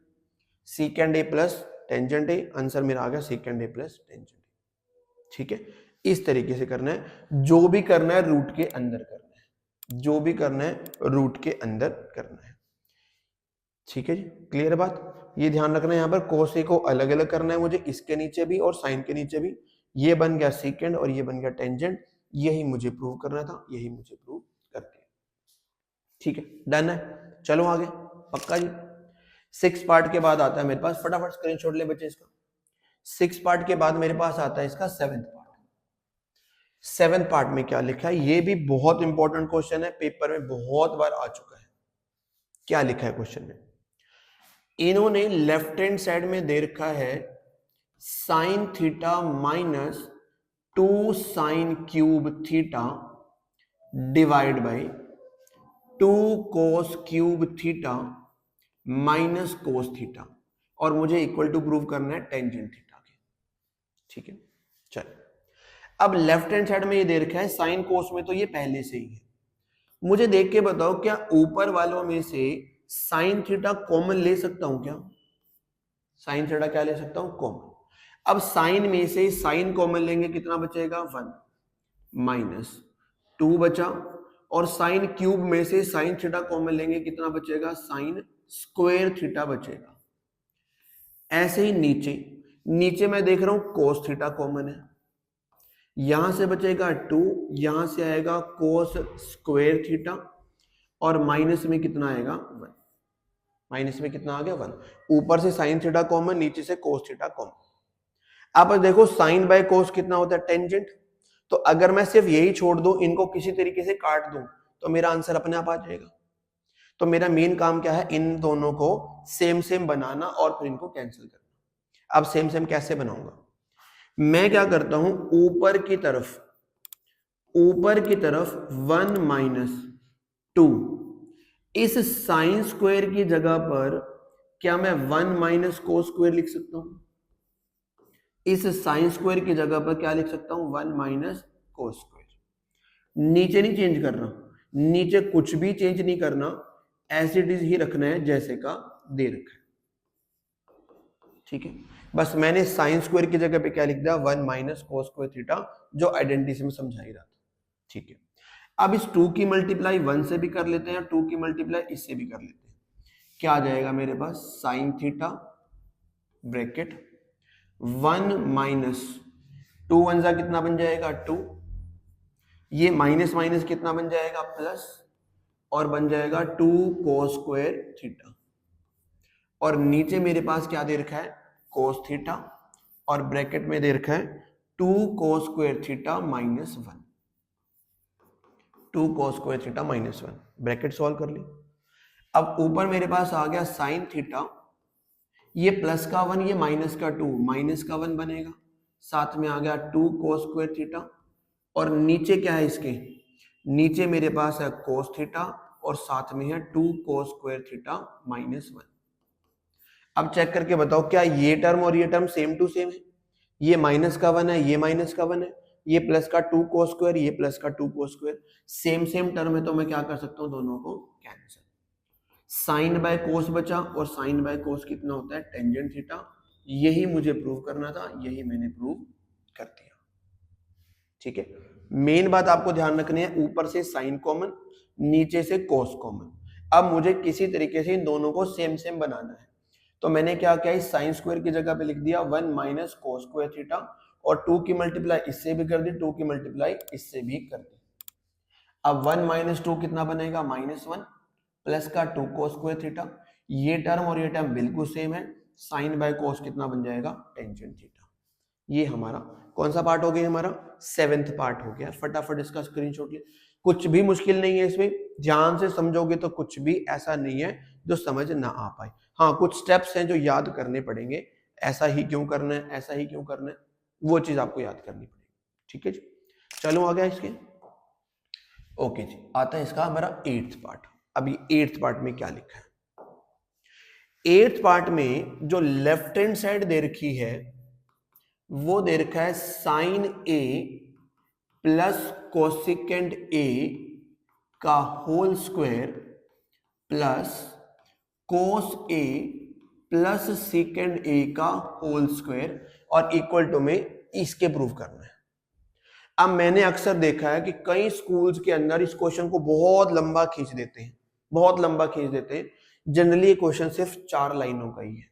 Speaker 1: secant A plus tangent A, answer मेरा आ गया सीकेंड ए प्लस टेंजेंट ए। ठीक है, इस तरीके से करना है, जो भी करना है रूट के अंदर करना है, जो भी करना है रूट के अंदर करना है। ठीक है जी, क्लियर बात। ये ध्यान रखना है, यहाँ पर कोस ए को अलग अलग करना है मुझे, इसके नीचे भी और साइन के नीचे भी। ये बन गया सीकेंड और ये बन गया टेंजेंट, यही मुझे प्रूव करना था, यही मुझे प्रूव कर दिया। ठीक है, डन है, चलो आगे, पक्का जी। 6 पार्ट के बाद आता है मेरे पास, फटाफट स्क्रीनशॉट ले बच्चे इसका। 6 पार्ट के बाद मेरे पास आता है इसका 7th पार्ट। 7th पार्ट में क्या लिखा है, ये भी बहुत इंपॉर्टेंट क्वेश्चन है, पेपर में बहुत बार आ चुका है। क्या लिखा है क्वेश्चन में, इन्होंने लेफ्ट हैंड साइड में दे रखा है sine theta minus 2 sine cube theta divide by 2 cos cube theta minus cos theta, और मुझे इक्वल टू प्रूव करना है टेंजेंट थीटा के। ठीक है, चल अब लेफ्ट हैंड साइड में ये दे रखा है साइन कोस में, तो ये पहले से ही है। मुझे देख के बताओ क्या ऊपर वालों में से साइन थीटा कॉमन ले सकता हूं क्या, साइन थीटा क्या ले सकता हूं, कॉमन। अब साइन में से साइन कॉमन लेंगे, कितना बचेगा 1 माइनस 2 बचा, और साइन क्यूब में से साइन थीटा कॉमन लेंगे, कितना बचेगा, साइन स्क्वायर थीटा बचेगा। ऐसे ही नीचे, नीचे मैं देख रहा हूं कोस थीटा कॉमन है, यहां से बचेगा 2, यहां से आएगा कोस स्क्वायर थीटा, और माइनस में कितना आएगा 1, माइनस में कितना आ गया 1। ऊपर से साइन थीटा कॉमन, नीचे से कोस थीटा कॉमन। आप देखो साइन बाय कोस कितना होता है, टेंजेंट। तो अगर मैं सिर्फ यही छोड़ दूं, इनको किसी तरीके से काट दूं, तो मेरा आंसर अपने आप आ जाएगा। तो मेरा मेन काम क्या है, इन दोनों को सेम सेम बनाना और फिर इनको कैंसिल करना। अब सेम सेम कैसे बनाऊंगा, मैं क्या करता हूं, ऊपर की तरफ 1 माइनस 2, इस साइन स्क्वायर की जगह पर क्या मैं 1 माइनस कोस स्क्वायर लिख सकता हूं, इस साइन स्क्वायर की जगह पर क्या लिख सकता हूं, 1 माइनस कोस स्क्वायर। नीचे नहीं चेंज करना, नीचे कुछ भी चेंज नहीं करना, एज इट इज ही रखना है जैसे का दे रखा है। ठीक है, बस मैंने साइन स्क्वायर की जगह पे क्या लिख दिया, 1 माइनस कोस स्क्वायर थीटा, जो आइडेंटिटी में समझा ही रहा था। ठीक है, अब इस 2 की मल्टीप्लाई 1 से भी कर लेते हैं, 2 की मल्टीप्लाई इससे भी कर लेते हैं। क्या आ जाएगा मेरे पास, sine theta bracket 1 minus 2 one जा कितना बन जाएगा 2, ये माइनस माइनस कितना बन जाएगा प्लस, और बन जाएगा 2 कोस स्क्वायर थीटा, और नीचे मेरे पास क्या दे रखा है कोस थीटा, और ब्रैकेट में दे रखा है 2 कोस स्क्वायर थीटा माइनस 1, 2 कोस square theta minus 1, bracket solve कर ली। अब ऊपर मेरे पास आ गया साइन थीटा, ये प्लस का 1 ये माइनस का 2, माइनस का 1 बनेगा, साथ में आ गया 2 कोस स्क्वायर थीटा, और नीचे क्या है इसके, नीचे मेरे पास है कोस थीटा और साथ में है 2 कोस स्क्वायर थीटा माइनस 1। अब चेक करके बताओ क्या ये टर्म और ये टर्म सेम टू सेम है, ये माइनस का 1 है ये माइनस का 1 है, ये प्लस का 2 कोस स्क्वायर ये प्लस का 2 cos square, same same term है, तो मैं क्या कर सकता हूं दोनों को कैंसिल, साइन बाय कोस बचा, और साइन बाय कोस कितना होता है टेंजेंट थीटा, यही मुझे प्रूव करना था, यही मैंने प्रूव कर दिया। ठीक है, मेन बात आपको ध्यान रखनी है, ऊपर से साइन कॉमन नीचे से कोस कॉमन, अब मुझे किसी तरीके से इन दोनों को सेम सेम बनाना है, तो मैंने क्या किया, इस साइन स्क्वायर की जगह पे लिख दिया 1 माइनस कोस स्क्वायर थीटा, और 2 की मल्टीप्लाई इससे भी कर दी, 2 की मल्टीप्लाई इससे भी कर दी। अब 1 माइनस 2 कितना बनेगा माइनस 1, प्लस का 2 कोस स्क्वायर थीटा, ये टर्म और ये टर्म बिल्कुल सेम है, साइन बाय कोस कितना बन जाएगा टेंजेंट थीटा। ये हमारा कौन सा पार्ट हो गया, हमारा 7th पार्ट हो गया। फटाफट इसका स्क्रीनशॉट ले, कुछ भी मुश्किल नहीं है इसमें, ध्यान से समझोगे तो कुछ भी ऐसा नहीं है जो समझ ना आ पाए। हाँ, कुछ स्टेप्स हैं जो याद करने पड़ेंगे, ऐसा ही क्यों करना है, ऐसा ही क्यों करना है, वो चीज आपको याद करनी पड़ेगी। ठीक है जी, चलो आ गया इसके। ओके जी, आता है इसका हमारा 8th पार्ट। अभी 8th पार्ट में क्या लिखा है, 8th पार्ट में जो लेफ्ट हैंड साइड दे रखी है वो दे रखा है साइन ए प्लस कोसिकेंड ए का होल स्क्वायर प्लस कोस ए प्लस सेकेंड ए का होल स्क्वायर, और इक्वल टू में इसके प्रूव करना है। अब मैंने अक्सर देखा है कि कई स्कूल्स के अंदर इस क्वेश्चन को बहुत लंबा खींच देते हैं, बहुत लंबा खींच देते हैं। जनरली ये क्वेश्चन सिर्फ 4 लाइनों का ही है।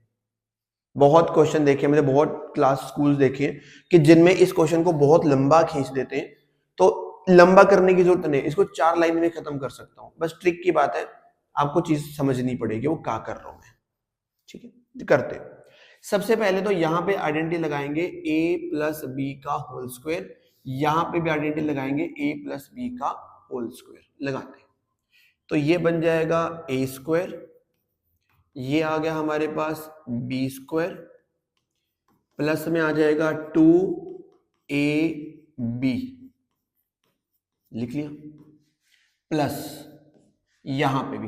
Speaker 1: बहुत क्वेश्चन देखे मैंने, बहुत क्लास स्कूल्स देखे कि जिनमें इस क्वेश्चन को बहुत लंबा खींच देते हैं, तो लंबा करने की जरूरत नहीं, इसको 4 लाइन में खत्म कर सकता हूं। बस ट्रिक की बात है, आपको चीज समझनी पड़ेगी वो क्या कर रहा हूं मैं। ठीक है, करते हैं। सबसे पहले तो यहां पे आइडेंटिटी लगाएंगे a प्लस बी का होल स्क्वायर, यहां पे भी आइडेंटिटी लगाएंगे a प्लस बी का होल स्क्वायर लगाते हैं, तो ये बन जाएगा a स्क्वायर, ये आ गया हमारे पास बी स्क्वायर, प्लस में आ जाएगा 2ab लिख लिया, प्लस यहां पे भी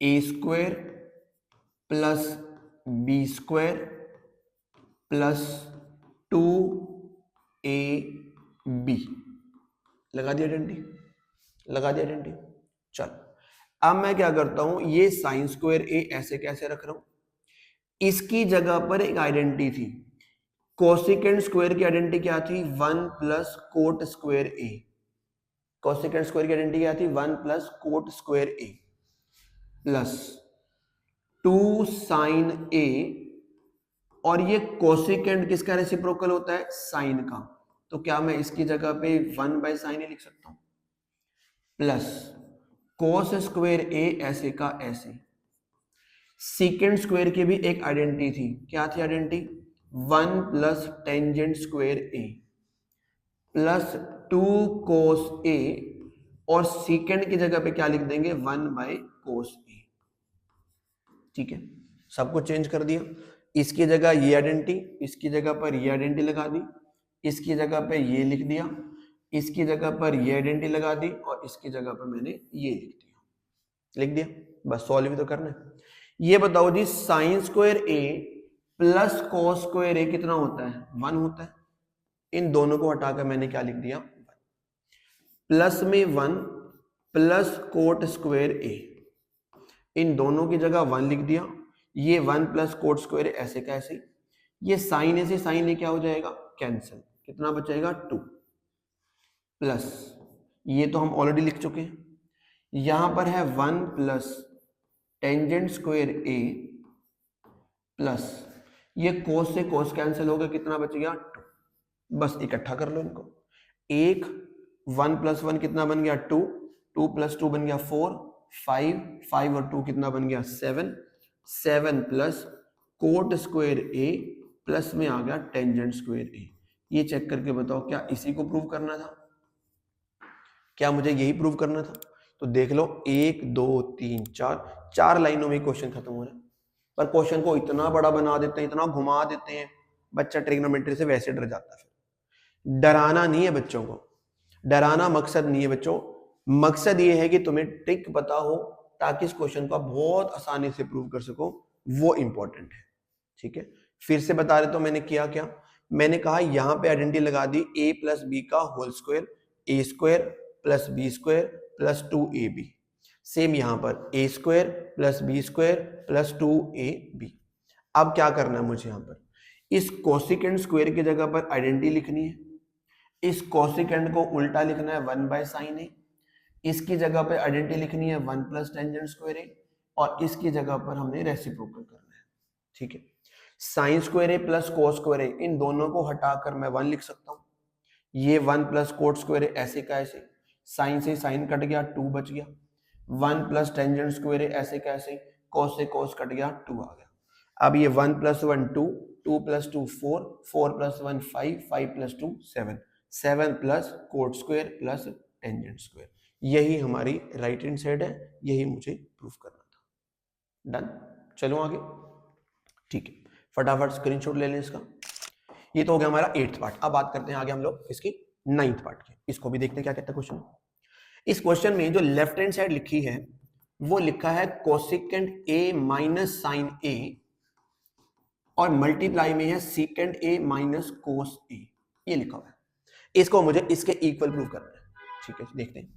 Speaker 1: a square plus B square plus 2ab लगा दिया आइडेंटिटी, लगा दिया आइडेंटिटी। चल अब मैं क्या करता हूं, ये साइन स्क्वायर ए ऐसे कैसे रख रहा हूं, इसकी जगह पर एक आइडेंटिटी थी, कोसिकेंड स्क्वायर की आइडेंटिटी क्या थी 1 प्लस कोट स्क्वायर ए, कोसिकेंड स्क्वायर की आइडेंटिटी क्या थी 1 plus cot square A plus 2 sign A, और ये कोसिकेंड किसका रेसिप्रोकल होता है साइन का, तो क्या मैं इसकी जगह पे 1 बाय साइन ए लिख सकता हूं, प्लस कोस स्क्वायर ए ऐसे का ऐसे। सीकेंड स्क्वायर की भी एक आइडेंटिटी थी, क्या थी identity 1 plus tangent square A plus 2 cos A, और सीकेंड की जगह पे क्या लिख देंगे 1 बाय कोस ए। ठीक है, सब कुछ चेंज कर दिया, इसकी जगह ये आइडेंटिटी, इसकी जगह पर ये आइडेंटिटी लगा दी, इसकी जगह पे ये लिख दिया, इसकी जगह पर ये आइडेंटिटी लगा दी, और इसकी जगह पर मैंने ये लिख दिया, बस सॉल्व भी तो करना है। ये बताओ जी sign square A plus cos square ए कितना होता है 1 होता है, इन दोनों को हटाकर मैंने क्या लिख दिया 1, प्लस में 1 प्लस कोट स्क्वायर ए, इन दोनों की जगह 1 लिख दिया, ये 1 प्लस कोट स्क्वायर ऐसे का ऐसे, ये साइन ए से साइन ए क्या हो जाएगा, कैंसिल, कितना बचेगा 2 प्लस, ये तो हम ऑलरेडी लिख चुके हैं, यहां पर है 1 plus tangent square A plus ये कोस से कोस कैंसिल हो गया, कितना बच गया 2, बस इकट्ठा कर लो इनको, 1 प्लस 1 कितना बन गया 2, 2 प्लस 2 बन गया 4, 5 और 2 कितना बन गया 7, 7 plus cot square A plus में आ गया टेंजेंट स्क्वायर ए। ये चेक करके बताओ क्या इसी को प्रूव करना था, क्या मुझे यही प्रूव करना था? तो देख लो 1 2 3 4 लाइनों में क्वेश्चन खत्म हो रहा है, पर क्वेश्चन को इतना बड़ा बना देते हैं, इतना घुमा देते हैं, बच्चा ट्रिग्नोमेट्री से वैसे डर जाता है। डराना नहीं है बच्चों को, डराना मकसद नहीं है बच्चों, मकसद ये है कि तुम्हें ट्रिक पता हो ताकि इस क्वेश्चन को आप बहुत आसानी से प्रूव कर सको, वो इंपॉर्टेंट है। ठीक है, फिर से बता रहे तो मैंने किया क्या, मैंने कहा यहां पे आइडेंटिटी लगा दी a प्लस बी का whole square, A square plus B square plus 2ab, same यहां पर A square plus B square plus 2ab। अब क्या करना है मुझे, यहां पर इस कोसिकेंड स्क्वायर की जगह पर आइडेंटिटी लिखनी है, इस कोसिकेंड को उल्टा लिखना है 1 बाय साइन ए, इसकी जगह पर आइडेंटिटी लिखनी है 1 प्लस टेंजेंट स्क्वायर ए, और इसकी जगह पर हमने रेसिप्रोकल करना है। ठीक है, sign square A plus cos square ए, इन दोनों को हटाकर मैं 1 लिख सकता हूं, ये 1 प्लस कोट स्क्वायर ए ऐसे का ऐसे, साइन से साइन कट गया 2 बच गया, 1 प्लस टेंजेंट स्क्वायर ए ऐसे का ऐसे, कोस से कोस कट गया 2 आ गया। अब ये 1 plus 1 2, 2 plus 2 4, 4 plus 1 5, 5 plus 2 7, 7 plus cot square plus tangent square, यही हमारी राइट हैंड साइड है, यही मुझे प्रूफ करना था। डन, चलो आगे। ठीक है, फटाफट स्क्रीनशॉट ले लें इसका। ये तो हो गया हमारा 8th पार्ट। अब बात करते हैं आगे हम लोग इसकी 9th पार्ट की, इसको भी देखते हैं क्या कहता है क्वेश्चन। इस क्वेश्चन में जो लेफ्ट हैंड साइड लिखी है वो लिखा है cosecant A minus sine A, और मल्टीप्लाई में है सीकेंड ए माइनस कोस ए, ये लिखा हुआ है, इसको मुझे इसके इक्वल प्रूव करना है। ठीक है, देखते हैं।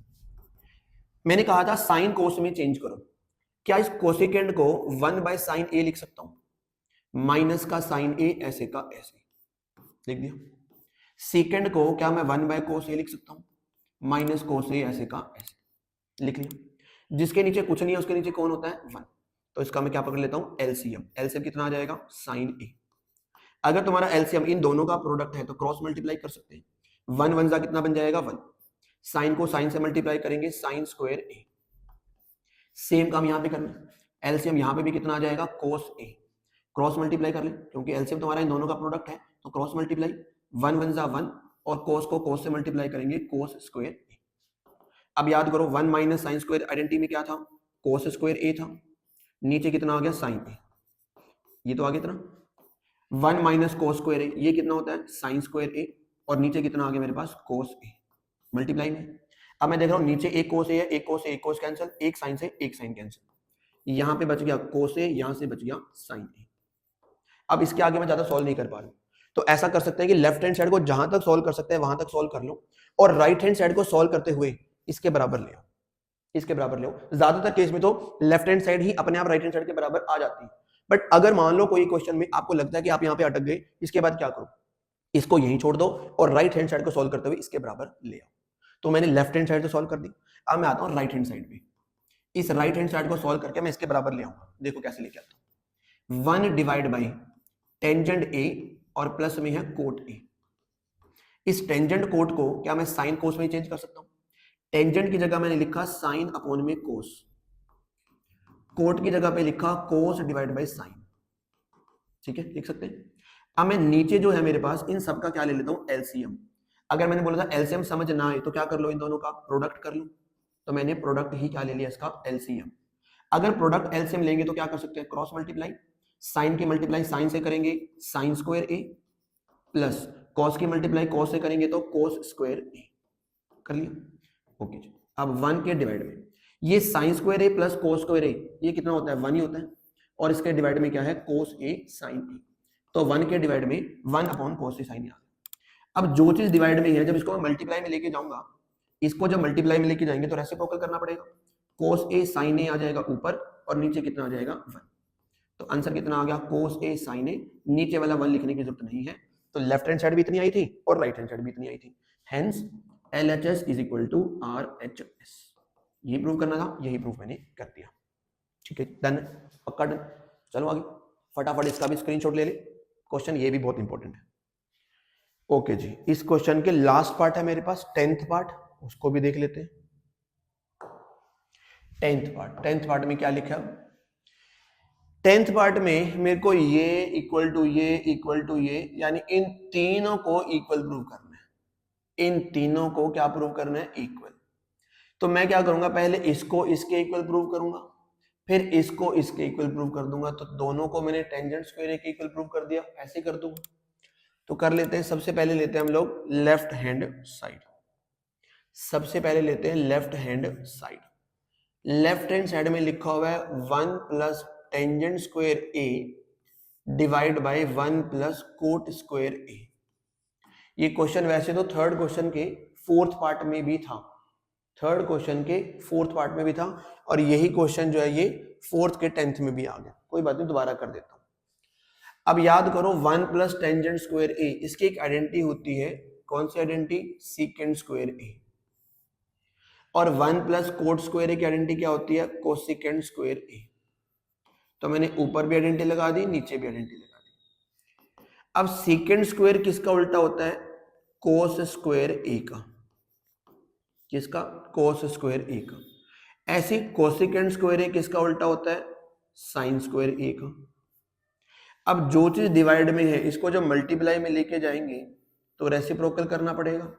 Speaker 1: मैंने कहा था साइन कोस में चेंज करो, क्या इस कोसिकेंड को 1 बाय साइन ए लिख सकता हूं, माइनस का साइन ए ऐसे का ऐसे लिख दिया, सेकंड को क्या मैं 1 बाय कोस ए लिख सकता हूं, माइनस कोस ए ऐसे का ऐसे लिख लिया, जिसके नीचे कुछ नहीं है उसके नीचे कौन होता है 1, तो इसका मैं क्या पकड़ लेता हूं एलसीएम, एलसीएम कितना आ जाएगा साइन ए। अगर तुम्हारा एलसीएम इन दोनों का प्रोडक्ट है तो क्रॉस मल्टीप्लाई कर सकते हैं, 1 1 कितना बन जाएगा 1, साइन को साइन से मल्टीप्लाई करेंगे साइन स्क्वायर ए, सेम काम यहां पे करना, एलसीएम यहां पे भी कितना आ जाएगा कोस ए, क्रॉस मल्टीप्लाई कर ले क्योंकि एलसीएम तुम्हारा इन दोनों का प्रोडक्ट है, तो क्रॉस मल्टीप्लाई 1 1 1 और कोस को कोस से मल्टीप्लाई करेंगे कोस स्क्वायर ए। अब याद करो 1 माइनस साइन स्क्वायर आइडेंटिटी में क्या था, कोस स्क्वायर ए था, नीचे कितना आ गया साइन ए, ये तो आ गया इतना 1 माइनस कोस स्क्वायर ए, ये कितना होता है साइन स्क्वायर ए, और नीचे कितना आ गया मेरे पास कोस ए मल्टीप्लाई में। अब मैं देख रहा हूं नीचे एक कोस ए है, एक कोस ए, एक कोस कैंसिल, एक साइन से एक साइन कैंसिल, यहां पे बच गया कोस ए, यहां से बच गया साइन ए। अब इसके आगे मैं ज्यादा सॉल्व नहीं कर पा रहा हूं, तो ऐसा कर सकते हैं कि लेफ्ट हैंड साइड को जहां तक सॉल्व कर सकते हैं वहां तक सॉल्व कर लो, और राइट हैंड साइड को सॉल्व करते हुए इसके बराबर ले आओ, इसके बराबर ले आओ। ज्यादातर केस में तो लेफ्ट हैंड साइड ही अपने आप राइट हैंड साइड के बराबर आ जाती है, बट अगर मान लो कोई क्वेश्चन में आपको लगता है कि आप यहां पे अटक गए, इसके बाद क्या करो, इसको यहीं छोड़ दो और राइट हैंड साइड को सॉल्व करते हुए इसके बराबर ले आओ। तो मैंने लेफ्ट हैंड साइड तो सॉल्व कर दी, अब मैं आता हूं राइट हैंड साइड पे, इस राइट हैंड साइड को सॉल्व करके मैं इसके बराबर ले आऊंगा। देखो कैसे लेके आता हूं, 1 डिवाइड बाई टेंजेंट ए और प्लस में है कोट ए, इस टेंजेंट कोट को क्या मैं साइन कोस में चेंज कर सकता हूं, टेंजेंट की जगह मैंने लिखा साइन अपॉन में कोस, कोट की जगह पे लिखा कोस डिवाइड बाई साइन, ठीक है लिख सकते हैं। अब मैं नीचे जो है मेरे पास इन सब का क्या ले लेता हूं एलसीएम, अगर मैंने बोला था एलसीएम समझ ना आए तो क्या कर लो इन दोनों का प्रोडक्ट कर लो, तो मैंने प्रोडक्ट ही क्या ले लिया इसका एलसीएम। अगर प्रोडक्ट एलसीएम लेंगे तो क्या कर सकते हैं क्रॉस मल्टीप्लाई, साइन की मल्टीप्लाई साइन से करेंगे sign square A, plus cos की मल्टीप्लाई कॉस से करेंगे तो कोस स्क्वायर ए, कर लिया ओके जी। अब 1 के डिवाइड में ये sign square A plus cos square A, ये कितना होता है 1 ही होता है, और इसके डिवाइड में क्या है कोस ए साइन ए, तो 1 के डिवाइड में 1 अपॉन कोस ए साइन ए आ गया। अब जो चीज डिवाइड में है जब इसको मैं मल्टीप्लाई में लेके जाऊंगा, इसको जब मल्टीप्लाई में लेके जाएंगे तो रेसिप्रोकल करना पड़ेगा, कोस ए साइन ए आ जाएगा ऊपर और नीचे कितना आ जाएगा 1, तो आंसर कितना आ गया कोस ए साइन ए, नीचे वाला 1 लिखने की जरूरत नहीं है, तो लेफ्ट हैंड साइड भी इतनी आई थी और राइट हैंड साइड भी इतनी आई थी, hence LHS is equal to RHS। ये प्रूव करना था, यही प्रूफ मैंने कर दिया। ठीक है, डन, पक्का डन। चलो आगे फटाफट इसका भी स्क्रीनशॉट ले ले, क्वेश्चन ये भी बहुत इंपॉर्टेंट है। ओके जी, इस क्वेश्चन के लास्ट पार्ट है मेरे पास 10th पार्ट, उसको भी देख लेते हैं। 10th पार्ट में क्या लिखा? 10th पार्ट में मेरे को ये इक्वल टू ये यानी इन तीनों को इक्वल प्रूव करना है, इन तीनों को क्या प्रूव करना है? इक्वल। तो मैं क्या करूंगा, पहले इसको इसके इक्वल प्रूव करूंगा, फिर इसको इसके इक्वल प्रूव कर दूंगा, तो दोनों को मैंने टेंजेंट स्क्वायर के इक्वल प्रूव कर दिया, ऐसे कर दूंगा। तो कर लेते हैं, सबसे पहले लेते हैं हम लोग लेफ्ट हैंड साइड, सबसे पहले लेते हैं left hand side. Left hand side में लिखा हुआ है 1 plus tangent square A divide by 1 plus cot square A. ये क्वेश्चन वैसे तो थर्ड क्वेश्चन के फोर्थ पार्ट में भी था, थर्ड क्वेश्चन के फोर्थ पार्ट में भी था, और यही क्वेश्चन जो है ये फोर्थ के 10th में भी आ गया। कोई बात नहीं, दोबारा कर देता हूं। अब याद करो 1 प्लस टेंजेंट स्क्वायर ए, इसकी एक आइडेंटिटी होती है, कौन सी आइडेंटिटी? सीकेंट स्क्वायर ए। और 1 प्लस कोट स्क्वायर ए की आइडेंटिटी क्या होती है? कोसिकेंट स्क्वायर ए। तो मैंने ऊपर भी आइडेंटिटी लगा दी, नीचे भी आइडेंटिटी लगा दी। अब सीकेंट स्क्वायर किसका उल्टा होता है? कोस स्क्वायर ए का। किसका? कोस स्क्वायर ए का। ऐसी कोसिकेंट स्क्वायर ए किसका उल्टा होता है? साइन स्क्वायर ए का। अब जो चीज डिवाइड में है, इसको जब मल्टीप्लाई में लेके जाएंगे तो रेसिप्रोकल करना पड़ेगा,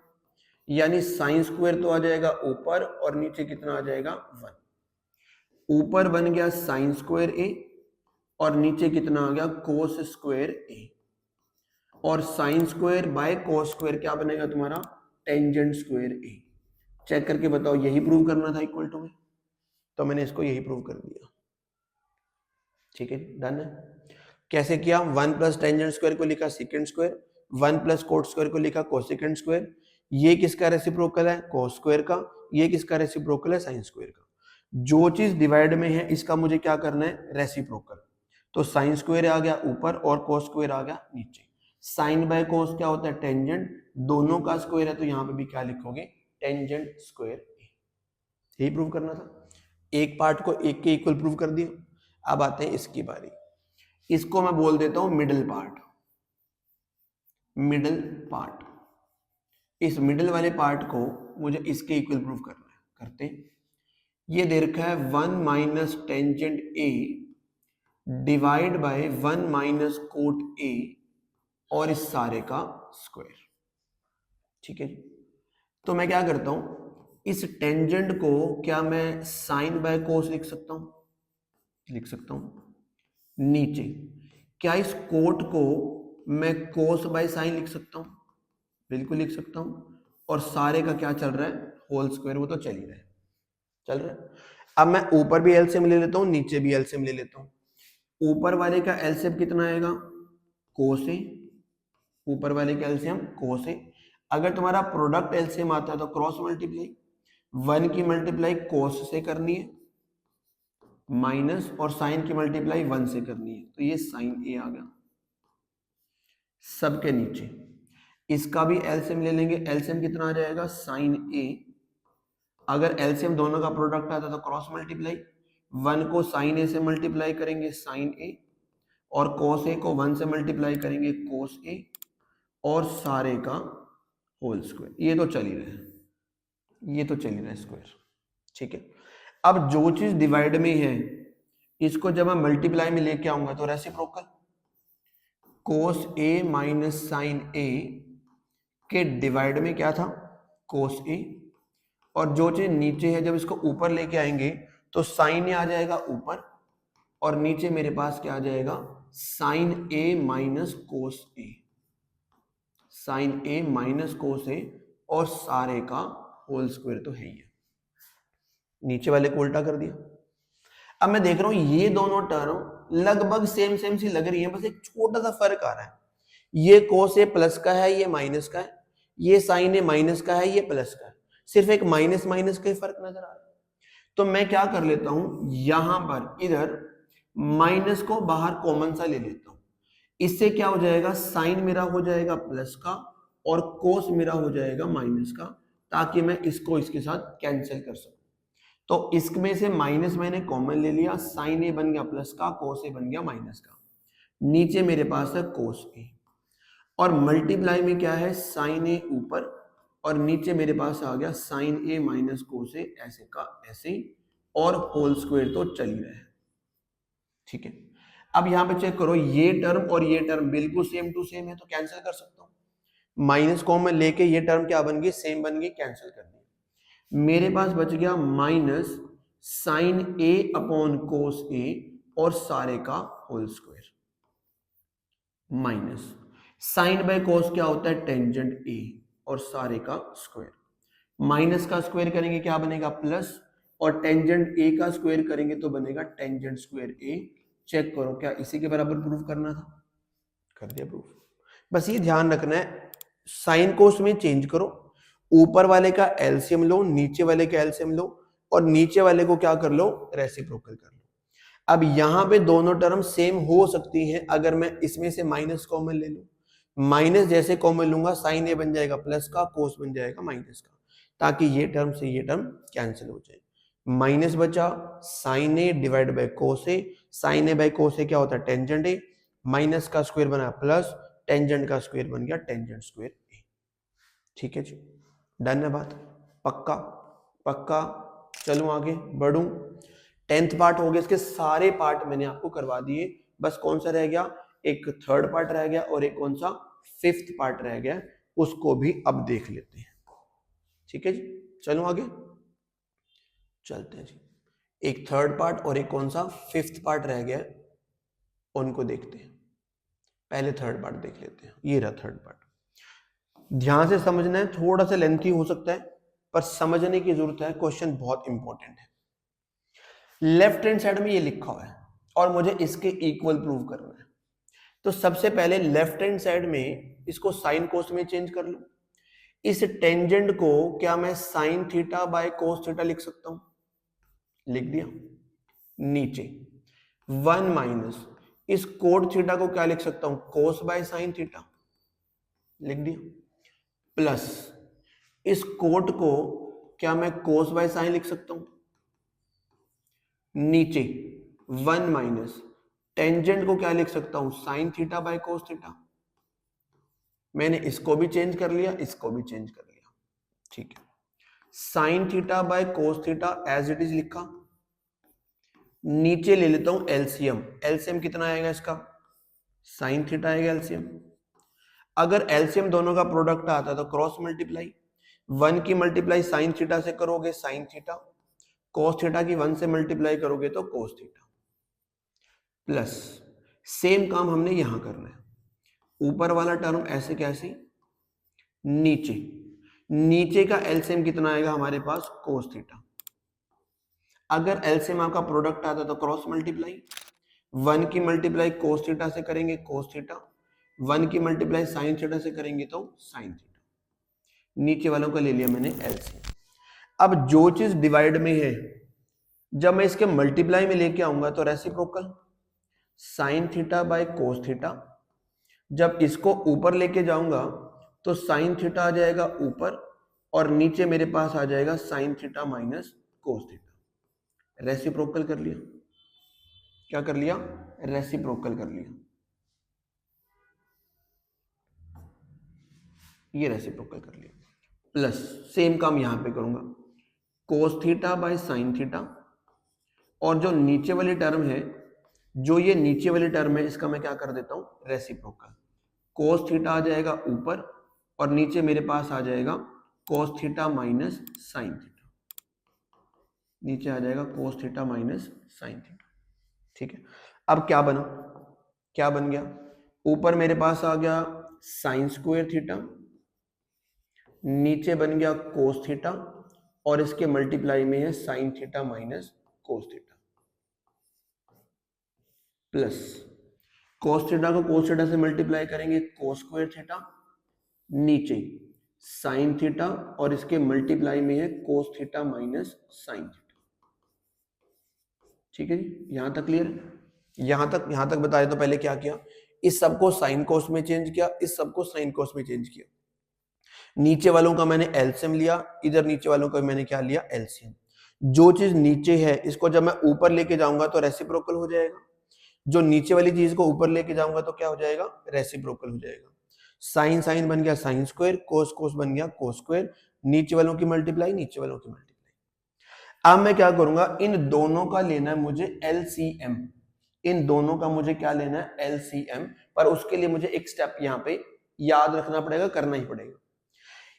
Speaker 1: यानी साइन स्क्वायर तो आ जाएगा ऊपर और नीचे कितना आ जाएगा? 1। ऊपर बन गया साइन स्क्वायर ए और नीचे कितना आ गया? कोस स्क्वायर ए। और sine square by cos square क्या बनेगा तुम्हारा? टेंजेंट स्क्वायर ए। चेक करके बताओ, यही प्रूव करना था इक्वल टू में, तो मैंने इसको यही प्रूव कर दिया। ठीक है, डन है। कैसे किया? 1 प्लस टेंजेंट स्क्वायर को लिखा secant square, 1 plus cot square को लिखा कोसिकेंट स्क्वायर। ये किसका रेसिप्रोकल है? कोस स्क्वायर का। ये किसका रेसिप्रोकल है? साइन स्क्वायर का। जो चीज डिवाइड में है इसका मुझे क्या करना है? रेसिप्रोकल। तो साइन स्क्वायर आ गया ऊपर और कोस स्क्वायर आ गया नीचे। साइन बाय कोस क्या होता है? टेंजेंट। दोनों का स्क्वायर है तो यहाँ पे भी क्या लिखोगे? Tangent square. यही प्रूव करना था। एक पार्ट को एक के इक्वल प्रूव कर दिया। अब आते हैं इसकी बारी, इसको मैं बोल देता हूं मिडिल पार्ट। मिडिल पार्ट, इस मिडिल वाले पार्ट को मुझे इसके इक्वल प्रूव करना है। करते हैं, ये दे रखा है 1 minus tangent A divide by 1 minus cot A और इस सारे का स्क्वायर। ठीक है, तो मैं क्या करता हूं, इस टेंजेंट को क्या मैं साइन बाय कोस लिख सकता हूं? लिख सकता हूं। नीचे क्या इस कोट को मैं कोस बाय साइन लिख सकता हूं? बिल्कुल लिख सकता हूं। और सारे का क्या चल रहा है? होल स्क्वायर, वो तो चल ही रहा है, चल रहा है। अब मैं ऊपर भी एलसीएम ले लेता हूं, नीचे भी एलसीएम ले लेता हूं। ऊपर वाले का एलसीएम कितना आएगा? कोस ए। ऊपर वाले का एलसीएम कोस ए। अगर तुम्हारा प्रोडक्ट एलसीएम आता है तो क्रॉस मल्टीप्लाई, 1 की मल्टीप्लाई कोस से करनी है माइनस, और साइन की मल्टीप्लाई 1 से करनी है, तो ये साइन ए आ गया। सबके नीचे इसका भी एलसीएम ले लेंगे, एलसीएम कितना आ जाएगा? साइन ए। अगर एलसीएम दोनों का प्रोडक्ट आता तो क्रॉस मल्टीप्लाई, 1 को साइन ए से मल्टीप्लाई करेंगे साइन ए, और कोस ए को 1 से मल्टीप्लाई करेंगे कोस ए, और सारे का होल स्क्वायर। ये तो चल ही रहा है, ये तो चल ही रहा है स्क्वायर। ठीक है, अब जो चीज डिवाइड में है इसको जब मैं मल्टीप्लाई में लेके आऊंगा तो रेसिप्रोकल। कोस ए माइनस साइन ए के डिवाइड में क्या था? कोस ए। और जो चीज नीचे है जब इसको ऊपर लेके आएंगे तो साइन ए आ जाएगा ऊपर, और नीचे मेरे पास क्या आ जाएगा? Sign A minus cos A. Sine A minus cos A और सारे का होल स्क्वायर तो है ही है। नीचे वाले को उल्टा कर दिया। अब मैं देख रहा हूं ये दोनों टर्म लगभग सेम सेम सी लग रही है, बस एक छोटा सा फर्क आ रहा है। ये कोस ए प्लस का है, ये माइनस का है। ये साइन ए माइनस का है, ये प्लस का है। सिर्फ एक माइनस माइनस का ही फर्क नजर आ रहा है। तो मैं क्या कर लेता हूं, यहां पर इधर माइनस को बाहर कॉमन सा ले लेता हूं, इससे क्या हो जाएगा, साइन मेरा हो जाएगा प्लस का और कोस मेरा हो जाएगा माइनस का, ताकि मैं इसको इसके साथ कैंसिल कर सकूं। तो इसमें से माइनस मैंने कॉमन ले लिया, साइन ए बन गया प्लस का, कोस ए बन गया माइनस का, नीचे मेरे पास है कोस ए, और मल्टीप्लाई में क्या है, साइन ए ऊपर और नीचे मेरे पास आ गया साइन ए माइनस कोस ए, ऐसे का ऐसे ही, और होल स्क्वायर तो चल ही रहा है। ठीक है, अब यहां पे चेक करो, ये टर्म और ये टर्म बिल्कुल सेम टू सेम है, तो कैंसिल कर सकता हूं। माइनस कॉमन लेके ये टर्म क्या बन गई, सेम बन गई, कैंसिल कर दी। मेरे पास बच गया minus sine A upon cos A और सारे का whole square, minus sine by cos क्या होता है, टेंजेंट ए और सारे का स्क्वायर, माइनस का स्क्वायर करेंगे क्या बनेगा, प्लस, और टेंजेंट ए का स्क्वायर करेंगे तो बनेगा टेंजेंट स्क्वायर ए। चेक करो क्या इसी के बराबर प्रूफ करना था, कर दिया प्रूफ। बस ये ध्यान रखना है, साइन कोस में चेंज करो, ऊपर वाले का एलसीएम लो, नीचे वाले का एलसीएम लो, और नीचे वाले को क्या कर लो, रेसिप्रोकल कर लो। अब यहां पे दोनों टर्म सेम हो सकती हैं, अगर मैं इसमें से माइनस कॉमन ले लूं, माइनस जैसे कॉमन लूंगा साइन ए बन जाएगा प्लस का, कोस बन जाएगा माइनस का, ताकि ये टर्म से ये टर्म कैंसिल हो जाए। माइनस बचा, sine A divide by cos A, sine A by cos A क्या होता है, टेंजेंट ए, माइनस का स्क्वायर बना प्लस, टेंजेंट का स्क्वायर बन गया टेंजेंट स्क्वायर ए। ठीक है जी, डन है बात, पक्का पक्का। चलूं आगे बढ़ूं, 10th पार्ट हो गया, इसके सारे पार्ट मैंने आपको करवा दिए, बस कौन सा रह गया, एक थर्ड पार्ट रह गया और एक कौन सा, 5th पार्ट रह गया, उसको भी अब देख लेते हैं। ठीक है जी, चलो आगे चलते हैं जी। एक थर्ड पार्ट और एक कौन सा, 5th पार्ट रह गया, उनको देखते हैं। पहले थर्ड पार्ट देख लेते हैं, ये रहा थर्ड पार्ट। ध्यान से समझना है, थोड़ा सा लेंथी हो सकता है पर समझने की जरूरत है, क्वेश्चन बहुत इंपॉर्टेंट है। लेफ्ट हैंड साइड में ये लिखा हुआ है और मुझे इसके इक्वल प्रूव करना है, तो सबसे पहले लेफ्ट हैंड साइड में इसको साइन कोस में चेंज कर लो। इस टेंजेंट को क्या मैं sign theta by cos theta लिख सकता हूं, लिख दिया। नीचे 1 माइनस इस कोट थीटा को क्या लिख सकता हूं, कोस बाय साइन थीटा, लिख दिया। प्लस इस कोट को क्या मैं कोस बाय साइन लिख सकता हूं, नीचे 1 माइनस टेंजेंट को क्या लिख सकता हूं, sign theta by cos theta. मैंने इसको भी चेंज कर लिया, इसको भी चेंज कर लिया। ठीक है, sine theta by cos theta as it is लिखा। नीचे ले लेता हूं एलसीएम, एलसीएम कितना आएगा इसका, साइन थीटा आएगा एलसीएम। अगर एलसीएम दोनों का प्रोडक्ट आता तो क्रॉस मल्टीप्लाई, 1 की मल्टीप्लाई साइन थीटा से करोगे साइन थीटा, कोस थीटा की 1 से मल्टीप्लाई करोगे तो कोस थीटा। प्लस सेम काम हमने यहां करना है, ऊपर वाला टर्म ऐसे कैसे, नीचे, नीचे का एलसीएम कितना आएगा हमारे पास, कोस थीटा। अगर एलसीएम आपका प्रोडक्ट आता तो क्रॉस मल्टीप्लाई, 1 की मल्टीप्लाई कोस थीटा से करेंगे कोस थीटा, 1 की मल्टीप्लाई साइन थीटा से करेंगे तो साइन थीटा। नीचे वालों का ले लिया मैंने एलसीएम। अब जो चीज डिवाइड में है, जब मैं इसके मल्टीप्लाई में लेके आऊंगा तो reciprocal, sign theta by cos theta. जब इसको ऊपर लेके जाऊंगा तो साइन थीटा आ जाएगा ऊपर और नीचे मेरे पास आ जाएगा sign theta minus cos theta. Reciprocal कर लिया, क्या कर लिया, रेसिप्रोकल कर लिया, ये रेसिप्रोकल कर लिया। प्लस सेम काम यहां पे करूंगा, cos theta by sine theta, और जो नीचे वाली टर्म है, जो ये नीचे वाली टर्म है, इसका मैं क्या कर देता हूं, रेसिप्रोकल। कोस थीटा आ जाएगा ऊपर और नीचे मेरे पास आ जाएगा cos theta minus sine theta, नीचे आ जाएगा cos theta minus sine theta. ठीक है, अब क्या बना, क्या बन गया, ऊपर मेरे पास आ गया साइन स्क्वायर थीटा, नीचे बन गया कोस थीटा, और इसके मल्टीप्लाई में है sine theta minus cos theta. Plus cos theta को कोस थीटा से मल्टीप्लाई करेंगे कोस स्क्वायर थीटा, नीचे साइन थीटा और इसके मल्टीप्लाई में है cos theta minus sine theta. ठीक है जी, यहां तक क्लियर है। यहां तक बताया तो पहले क्या किया, इस सबको साइन कोस में चेंज किया, इस सबको साइन कोस में चेंज किया। नीचे वालों का मैंने एलसीएम लिया, इधर नीचे वालों का मैंने क्या लिया, एलसीएम। जो चीज नीचे है इसको जब मैं ऊपर लेके जाऊंगा तो रेसिप्रोकल हो जाएगा, जो नीचे वाली चीज को ऊपर लेके जाऊंगा तो क्या हो जाएगा, रेसिप्रोकल हो जाएगा। साइन साइन बन गया साइन स्क्वायर, कोस कोस बन गया कोस स्क्वायर, नीचे वालों की मल्टीप्लाई नीचे वालों की मल्टीप्लाई। अब मैं क्या करूंगा, इन दोनों का लेना है मुझे एलसीएम, इन दोनों का मुझे क्या लेना है, एलसीएम। पर उसके लिए मुझे एक स्टेप यहाँ पे याद रखना पड़ेगा, करना ही पड़ेगा।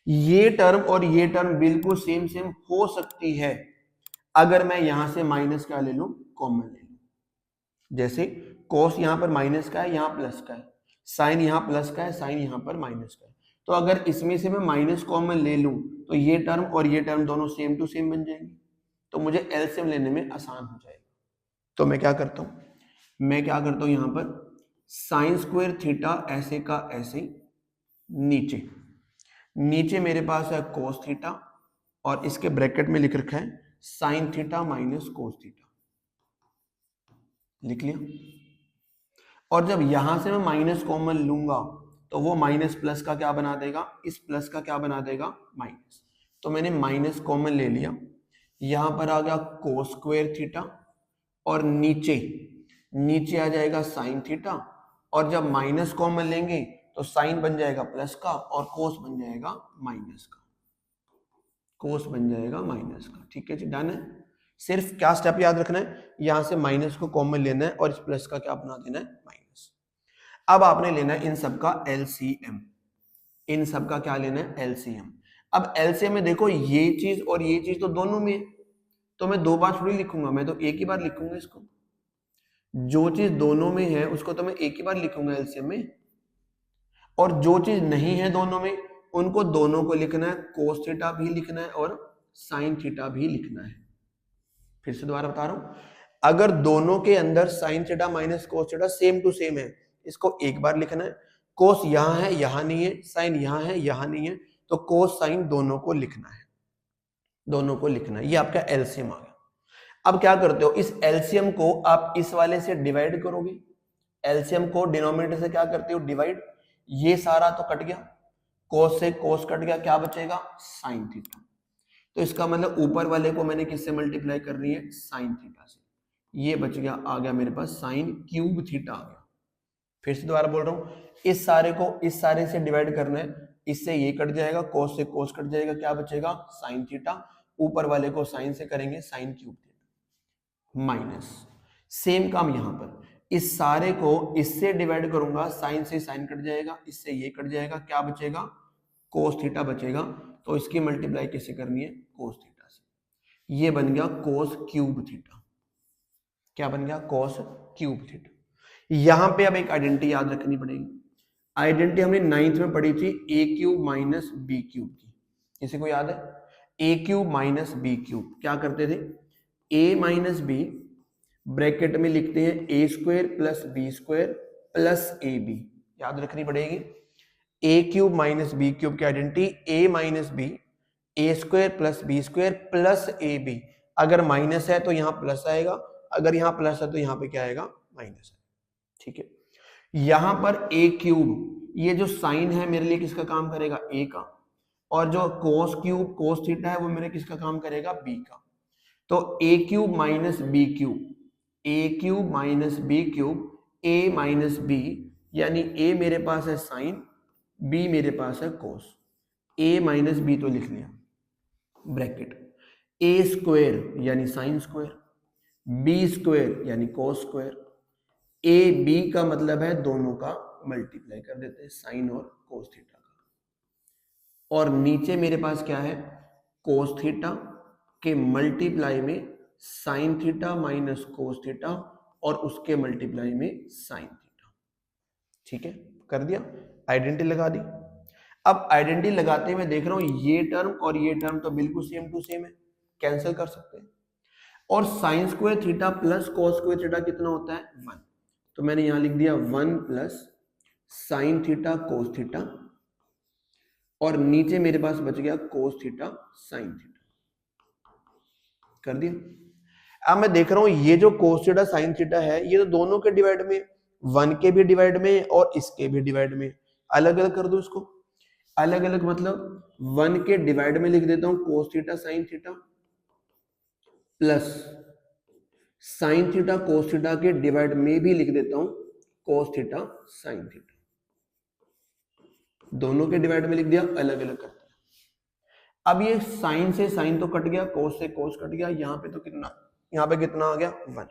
Speaker 1: ये टर्म और ये टर्म बिल्कुल सेम सेम हो सकती है अगर मैं यहां से माइनस क्या ले लूं, कॉमन ले लूं। जैसे कोस यहां पर माइनस का है, यहां प्लस का है, साइन यहां प्लस का है, साइन यहां पर माइनस का है। तो अगर इसमें से मैं माइनस कॉमन ले लूं तो ये टर्म और ये टर्म दोनों सेम टू सेम बन जाएंगे, तो मुझे एलसीएम लेने में आसान हो जाएगा। तो मैं क्या करता हूं, यहां पर साइन स्क्वायर थीटा ऐसे का ऐसे, नीचे नीचे मेरे पास है कोस थीटा और इसके ब्रैकेट में लिख रखा है sine theta minus cos theta, लिख लिया। और जब यहां से मैं माइनस कॉमन लूंगा तो वो माइनस प्लस का क्या बना देगा, इस प्लस का क्या बना देगा, माइनस। तो मैंने माइनस कॉमन ले लिया, यहां पर आ गया कोस स्क्वायर थीटा और नीचे नीचे आ जाएगा साइन थीटा, और जब माइनस कॉमन लेंगे तो साइन बन जाएगा प्लस का और कोस बन जाएगा माइनस का, कोस बन जाएगा माइनस का। ठीक है जी, डन है। सिर्फ क्या स्टेप याद रखना है, यहां से माइनस को कॉमन लेना है और इस प्लस का क्या बना देना है, माइनस। अब आपने लेना है इन सब का एलसीएम, इन सब का क्या लेना है, एलसीएम। अब एलसीएम में देखो ये चीज और ये चीज तो दोनों में है, तो मैं दो बार थोड़ी लिखूंगा, मैं तो एक ही बार लिखूंगा इसको। जो चीज दोनों में है उसको तो मैं एक ही बार लिखूंगा एलसीएम में, और जो चीज नहीं है दोनों में उनको दोनों को लिखना है, कोस थीटा भी लिखना है और साइन थीटा भी लिखना है। फिर से दोबारा बता रहा हूं, अगर दोनों के अंदर sine theta minus cos theta same to same है, इसको एक बार लिखना है। कोस यहां है यहां नहीं है, साइन यहां है यहां नहीं है, तो कोस साइन दोनों को लिखना है, दोनों को लिखना है। ये आपका एलसीएम आ गया। अब क्या करते हो, इस एलसीएम को आप इस वाले से डिवाइड करोगे, एलसीएम को डिनोमिनेटर से क्या करते हो, डिवाइड। ये सारा तो कट गया, कोस से कोस कट गया, क्या बचेगा, साइन थीटा। तो इसका मतलब ऊपर वाले को मैंने किससे मल्टीप्लाई कर रही है, साइन थीटा से। ये बच गया, आ गया मेरे पास साइन क्यूब थीटा आ गया। फिर से दोबारा बोल रहा हूं, इस सारे को इस सारे से डिवाइड करना है, इससे ये कट जाएगा, कोस से कोस कट जाएगा, क्या बचेगा, साइन थीटा। ऊपर वाले को साइन से करेंगे, sine cube theta minus. Same काम यहां पर, इस सारे को इससे डिवाइड करूंगा, साइन से साइन कट जाएगा, इससे ये कट जाएगा, क्या बचेगा, कोस थीटा बचेगा। तो इसकी मल्टीप्लाई कैसे करनी है, कोस थीटा से। ये बन गया कोस क्यूब थीटा। क्या बन गया, कोस क्यूब थीटा। यहां पे अब एक आइडेंटिटी याद रखनी पड़ेगी। आइडेंटिटी हमने 9th में पढ़ी थी, ए क्यूब माइनस बी क्यूब की, किसी को याद है, A cube minus B cube. क्या करते थे, ए माइनस बी ब्रैकेट में लिखते हैं A square plus B square plus A B, याद रखनी पड़ेगी। A cube minus B cube की identity A minus B, A square plus B square plus A B. अगर माइनस है तो यहाँ प्लस आएगा, अगर यहाँ प्लस है तो यहाँ पे क्या आएगा, माइनस है। ठीक है, यहां पर ए क्यूब, ये जो साइन है मेरे लिए किसका काम करेगा, ए का, और जो कोस क्यूब कोस थीटा है वो मेरे किसका काम करेगा, बी का। तो ए cube minus B cube, A cube minus B cube, A minus B, यानी ए मेरे पास है साइन, बी मेरे पास है कोस। ए माइनस बी तो लिख लिया ब्रैकेट, ए स्क्वायर यानी साइन स्क्वायर, बी स्क्वायर यानी कोस स्क्वायर, ए बी का मतलब है दोनों का मल्टीप्लाई कर देते हैं, साइन और कोस थीटा का। और नीचे मेरे पास क्या है, कोस थीटा के मल्टीप्लाई में sign theta minus cos theta और उसके मल्टीप्लाई में साइन थीटा। ठीक है, कर दिया, आइडेंटिटी लगा दी। अब आइडेंटिटी लगाते हुए देख रहा हूं ये टर्म और ये टर्म तो बिल्कुल सेम टू सेम है, कैंसिल कर सकते हैं। और sign square theta plus cos square theta कितना होता है, 1। तो मैंने यहां लिख दिया 1 plus sine theta cos theta, और नीचे मेरे पास बच गया कोस थीटा साइन थीटा। कर दिया। अब मैं देख रहा हूं ये जो cos थीटा sin थीटा है ये तो दोनों के डिवाइड में, 1 के भी डिवाइड में और इसके भी डिवाइड में। अलग अलग कर दो इसको, अलग अलग मतलब 1 के डिवाइड में लिख देता हूं cos theta sin theta, plus sin theta cos theta के डिवाइड में भी लिख देता हूं cos थीटा sin थीटा। दोनों के डिवाइड में लिख दिया, अलग अलग कर दिया। अब ये साइन से साइन तो कट गया, कोस से कोस कट गया, यहाँ पे तो कितना, यहाँ पे कितना आ गया 1।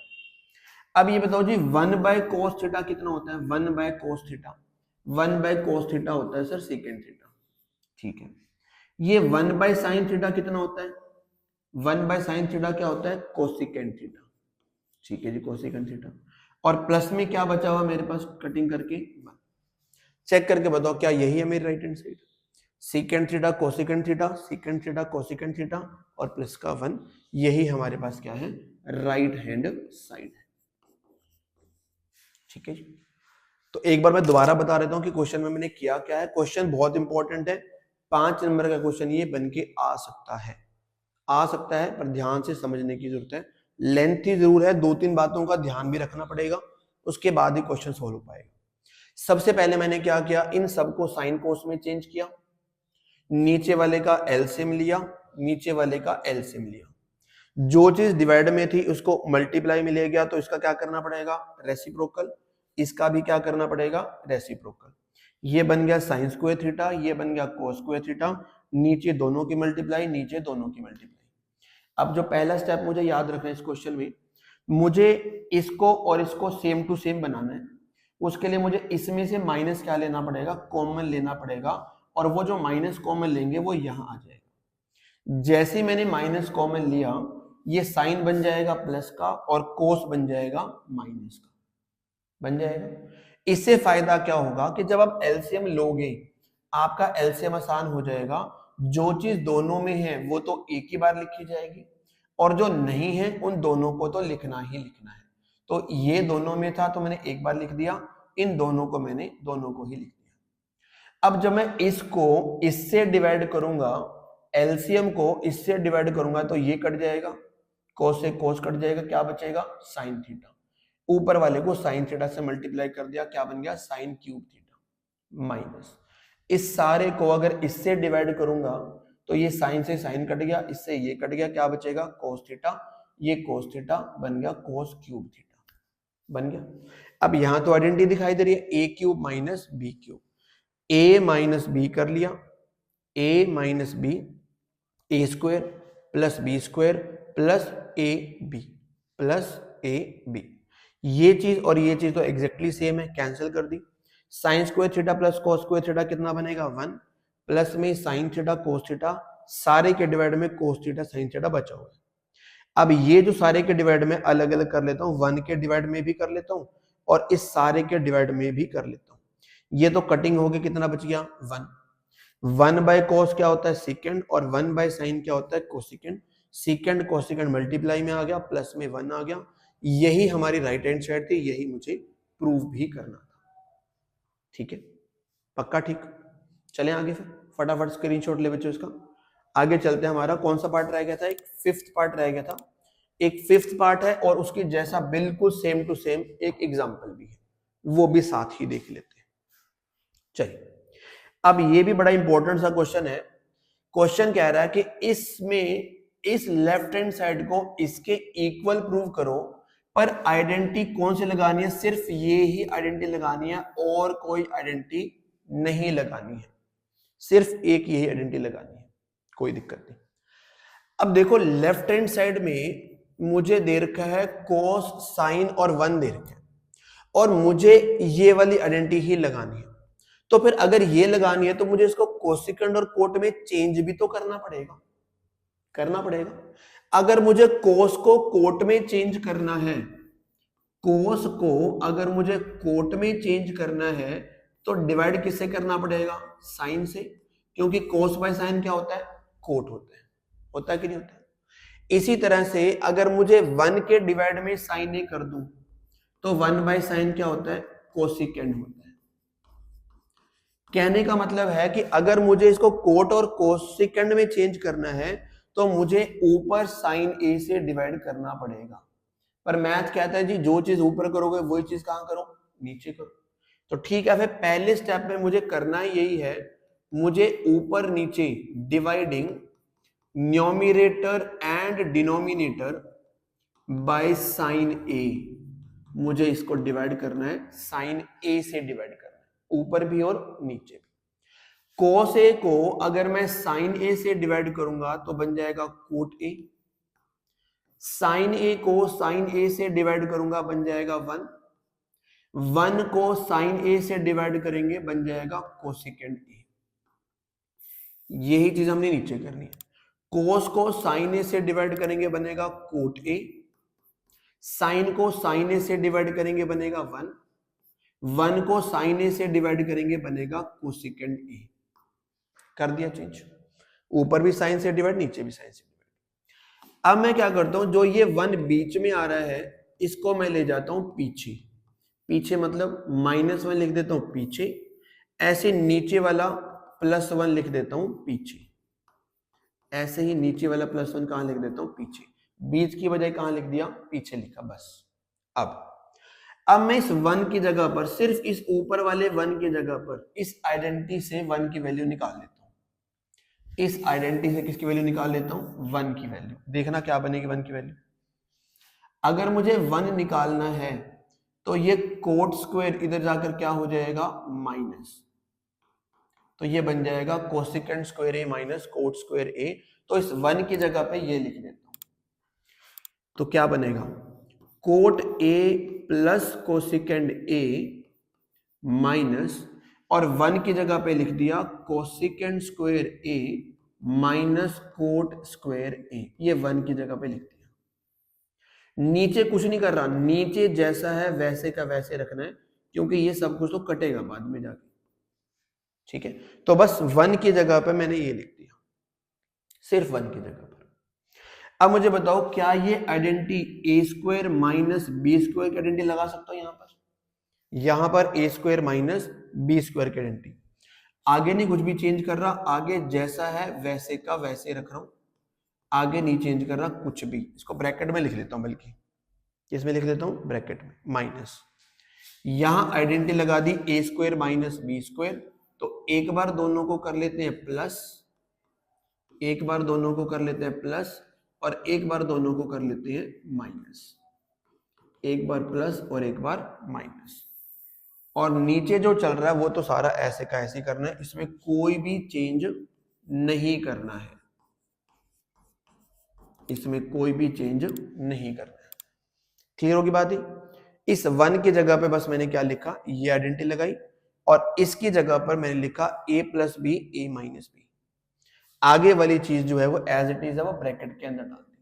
Speaker 1: अब ये बताओ जी 1 बाय कोस थीटा कितना होता है? 1 bye cos theta, 1 bye cos theta होता है सर सेकेंड थीटा, ठीक है। ये 1 बाय साइन थीटा कितना होता है? 1 बाय साइन थीटा क्या होता है? कोसिकेंड थीटा, ठीक है जी, कोसिकेंड थीटा। और प्लस में क्या बचा हुआ मेरे पास कटिंग करके 1। चेक करके बताओ क्या यही है मेरी right hand side? Secant theta cosecant theta, secant theta cosecant theta और प्लस का 1, यही हमारे पास क्या है? राइट हैंड साइड है, ठीक है जी। तो एक बार मैं दोबारा बता देता हूं कि क्वेश्चन में मैंने किया क्या है। क्वेश्चन बहुत इंपॉर्टेंट है, 5 नंबर का क्वेश्चन ये बन के आ सकता है, आ सकता है, पर ध्यान से समझने की जरूरत है। लेंथी जरूर है, 2-3 बातों का ध्यान भी रखना पड़ेगा, उसके बाद ही क्वेश्चन सोल्व हो पाएगा। सबसे पहले मैंने क्या किया, इन सबको साइन कोस में चेंज किया, नीचे वाले का एलसीएम लिया, नीचे वाले का एलसीएम लिया, जो चीज डिवाइड में थी उसको मल्टीप्लाई में ले गया, तो इसका क्या करना पड़ेगा? रेसिप्रोकल। इसका भी क्या करना पड़ेगा? रेसिप्रोकल। ये बन गया साइन स्क्वायर थीटा, ये बन गया कोस स्क्वायर थीटा, नीचे दोनों की मल्टीप्लाई, नीचे दोनों की मल्टीप्लाई। अब जो पहला स्टेप मुझे याद रखना है इस क्वेश्चन में, मुझे इसको और इसको सेम टू सेम बनाना है। उसके लिए मुझे इसमें से माइनस क्या लेना पड़ेगा? कॉमन लेना पड़ेगा, और वो जो माइनस कॉमन लेंगे वो यहां आ जाएगा। जैसे मैंने माइनस कॉमन लिया, ये साइन बन जाएगा प्लस का और कोस बन जाएगा माइनस का, बन जाएगा। इससे फायदा क्या होगा कि जब आप एलसीएम लोगे, आपका एलसीएम आसान हो जाएगा। जो चीज दोनों में है वो तो एक ही बार लिखी जाएगी, और जो नहीं है उन दोनों को तो लिखना ही लिखना है। तो ये दोनों में था तो मैंने एक बार लिख दिया, इन दोनों को मैंने दोनों को ही लिख दिया। अब जब मैं इसको इससे डिवाइड करूंगा, एलसीएम को इससे डिवाइड करूंगा, तो ये कट जाएगा, कोस से कोस कट जाएगा, क्या बचेगा? Sine theta. ऊपर वाले को साइन थीटा से मल्टीप्लाई कर दिया, क्या बन गया? Sine cube theta minus. इस सारे को अगर इससे डिवाइड करूंगा तो ये साइन से साइन कट गया, इससे ये कट गया, क्या बचेगा? Cos theta. ये कोस थीटा बन गया कोस क्यूब थीटा, बन गया। अब यहां तो आइडेंटिटी दिखाई दे रही है, A cube minus B cube, A minus B कर लिया, A minus B, A square plus B square plus A B, plus A B. ये चीज और ये चीज तो एग्जैक्टली सेम है, कैंसिल कर दी। Sine square theta plus cos square theta कितना बनेगा? 1, प्लस में साइन थीटा कोस थीटा, सारे के डिवाइड में कोस थीटा साइन थीटा बचा हुआ है। अब ये जो सारे के डिवाइड में अलग अलग कर लेता हूं, 1 के डिवाइड में भी कर लेता हूं और इस सारे के डिवाइड में भी कर लेता हूं। ये तो कटिंग हो गई, कितना बच गया? 1। 1 बाय कोस क्या होता है? सेकेंड, और 1 बाय साइन क्या होता है? कोसिकेंड। सीकेंड कोसिकेंड मल्टीप्लाई में आ गया, प्लस में 1 आ गया। यही हमारी राइट हैंड साइड थी, यही मुझे प्रूव भी करना था, ठीक है, पक्का ठीक। चलें आगे, फिर फटाफट स्क्रीनशॉट ले बच्चों इसका। आगे चलते हैं, हमारा कौन सा पार्ट रह गया था? एक फिफ्थ पार्ट रह गया था, एक फिफ्थ पार्ट है और उसके जैसा बिल्कुल सेम टू सेम एक एग्जांपल भी है, वो भी साथ ही देख लेते हैं। चलिए, अब ये भी बड़ा इंपॉर्टेंट सा क्वेश्चन है। क्वेश्चन कह रहा है कि इसमें इस लेफ्ट हैंड साइड को इसके इक्वल प्रूव करो, पर आइडेंटिटी कौन सी लगानी है? सिर्फ ये ही आइडेंटिटी लगानी है, और कोई आइडेंटिटी नहीं लगानी है, सिर्फ एक यही आइडेंटिटी लगानी है, कोई दिक्कत नहीं। अब देखो लेफ्ट हैंड साइड में मुझे दे रखा है कोस साइन और 1 दे रखा है, और मुझे ये वाली आइडेंटिटी ही लगानी है। तो फिर अगर ये लगानी है तो मुझे इसको कोसिकेंड और कोट में चेंज भी तो करना पड़ेगा, करना पड़ेगा। अगर मुझे कोस को कोट में चेंज करना है, कोस को अगर मुझे कोट में चेंज करना है तो डिवाइड किससे करना पड़ेगा? साइन से, क्योंकि कोस बाय साइन क्या होता है? कोट होता है कि नहीं होता है? इसी तरह से अगर मुझे 1 के डिवाइड में साइन नहीं कर दूं तो 1 बाय साइन क्या होता है? कोसिकेंड होता है। कहने का मतलब है कि अगर मुझे इसको कोट और कोसिकेंड में चेंज करना है तो मुझे ऊपर साइन ए से डिवाइड करना पड़ेगा, पर मैथ कहता है जी जो चीज ऊपर करोगे वही चीज कहाँ करो, नीचे करो। तो ठीक है, फिर पहले स्टेप में मुझे करना यही है, मुझे ऊपर नीचे dividing numerator and denominator by sine A, मुझे इसको डिवाइड करना है, साइन ए से डिवाइड करना है, ऊपर भी और नीचे भी। कोस ए को अगर मैं साइन ए से डिवाइड करूंगा तो बन जाएगा कोट ए, साइन ए को साइन ए से डिवाइड करूंगा बन जाएगा 1, 1 को साइन ए से डिवाइड करेंगे बन जाएगा कोसेकेंड ए। यही चीज हमने नीचे करनी है, कोस को साइन ए से डिवाइड करेंगे बनेगा कोट ए, साइन को साइन ए से डिवाइड करेंगे बनेगा 1, 1 को साइन ए से डिवाइड करेंगे बनेगा कोसेकेंड ए। कर दिया चेंज, ऊपर भी साइन से डिवाइड, नीचे भी साइन से डिवाइड। अब मैं क्या करता हूं, जो ये 1 बीच में आ रहा है इसको मैं ले जाता हूं पीछे, पीछे मतलब -1 लिख देता हूं पीछे, ऐसे नीचे वाला +1 लिख देता हूं पीछे, ऐसे ही नीचे वाला +1 कहां लिख देता हूं पीछे, बीच की बजाय कहां लिख दिया, पीछे लिखा बस। अब मैं इस 1 की जगह पर, सिर्फ इस ऊपर वाले 1 की जगह पर इस आइडेंटिटी से 1 की वैल्यू निकाल लेता हूं, इस आइडेंटिटी से किसकी वैल्यू निकाल लेता हूं, 1 की वैल्यू। देखना क्या बनेगी 1 की वैल्यू, अगर मुझे 1 निकालना है तो ये कोट स्क्वायर इधर जाकर क्या हो जाएगा, माइनस, तो ये बन जाएगा कोसेकेंड स्क्वायर ए माइनस कोट स्क्वायर ए। तो इस 1 की जगह पे ये लिख देता हूं, तो क्या बनेगा, coat A plus cosecant A minus, और 1 की जगह पे लिख दिया cosecant square A minus cot square A, ये 1 की जगह पे लिख दिया। नीचे कुछ नहीं कर रहा, नीचे जैसा है वैसे का वैसे रखना है, क्योंकि ये सब कुछ तो कटेगा बाद में जाके, ठीक है। तो बस 1 की जगह पे मैंने ये लिख दिया, सिर्फ 1 की जगह पर। अब मुझे बताओ क्या ये आइडेंटिटी ए स्क्वायर माइनस बी स्क्वायर की आइडेंटिटी लगा सकता हूं यहां पर A square minus B square की आइडेंटिटी। आगे नहीं कुछ भी चेंज कर रहा, आगे जैसा है वैसे का वैसे रख रहा हूं, आगे नहीं चेंज कर रहा कुछ भी। इसको ब्रैकेट में लिख लेता हूं, बल्कि इसमें लिख देता हूं ब्रैकेट में माइनस, यहां आइडेंटिटी लगा दी A square minus B square, तो एक बार दोनों को कर लेते हैं प्लस, एक बार दोनों को कर लेते हैं प्लस, और एक बार दोनों को कर लेते हैं माइनस, एक बार प्लस और एक बार माइनस। और नीचे जो चल रहा है वो तो सारा ऐसे का ऐसे करना है, इसमें कोई भी चेंज नहीं करना है, इसमें कोई भी चेंज नहीं करना है। क्लियर होगी बात ही। इस 1 की जगह पे बस मैंने क्या लिखा, ये आइडेंटिटी लगाई, और इसकी जगह पर मैंने लिखा a plus B A minus B. आगे वाली चीज जो है वो एज इट इज है, वो ब्रैकेट के अंदर डाल दी।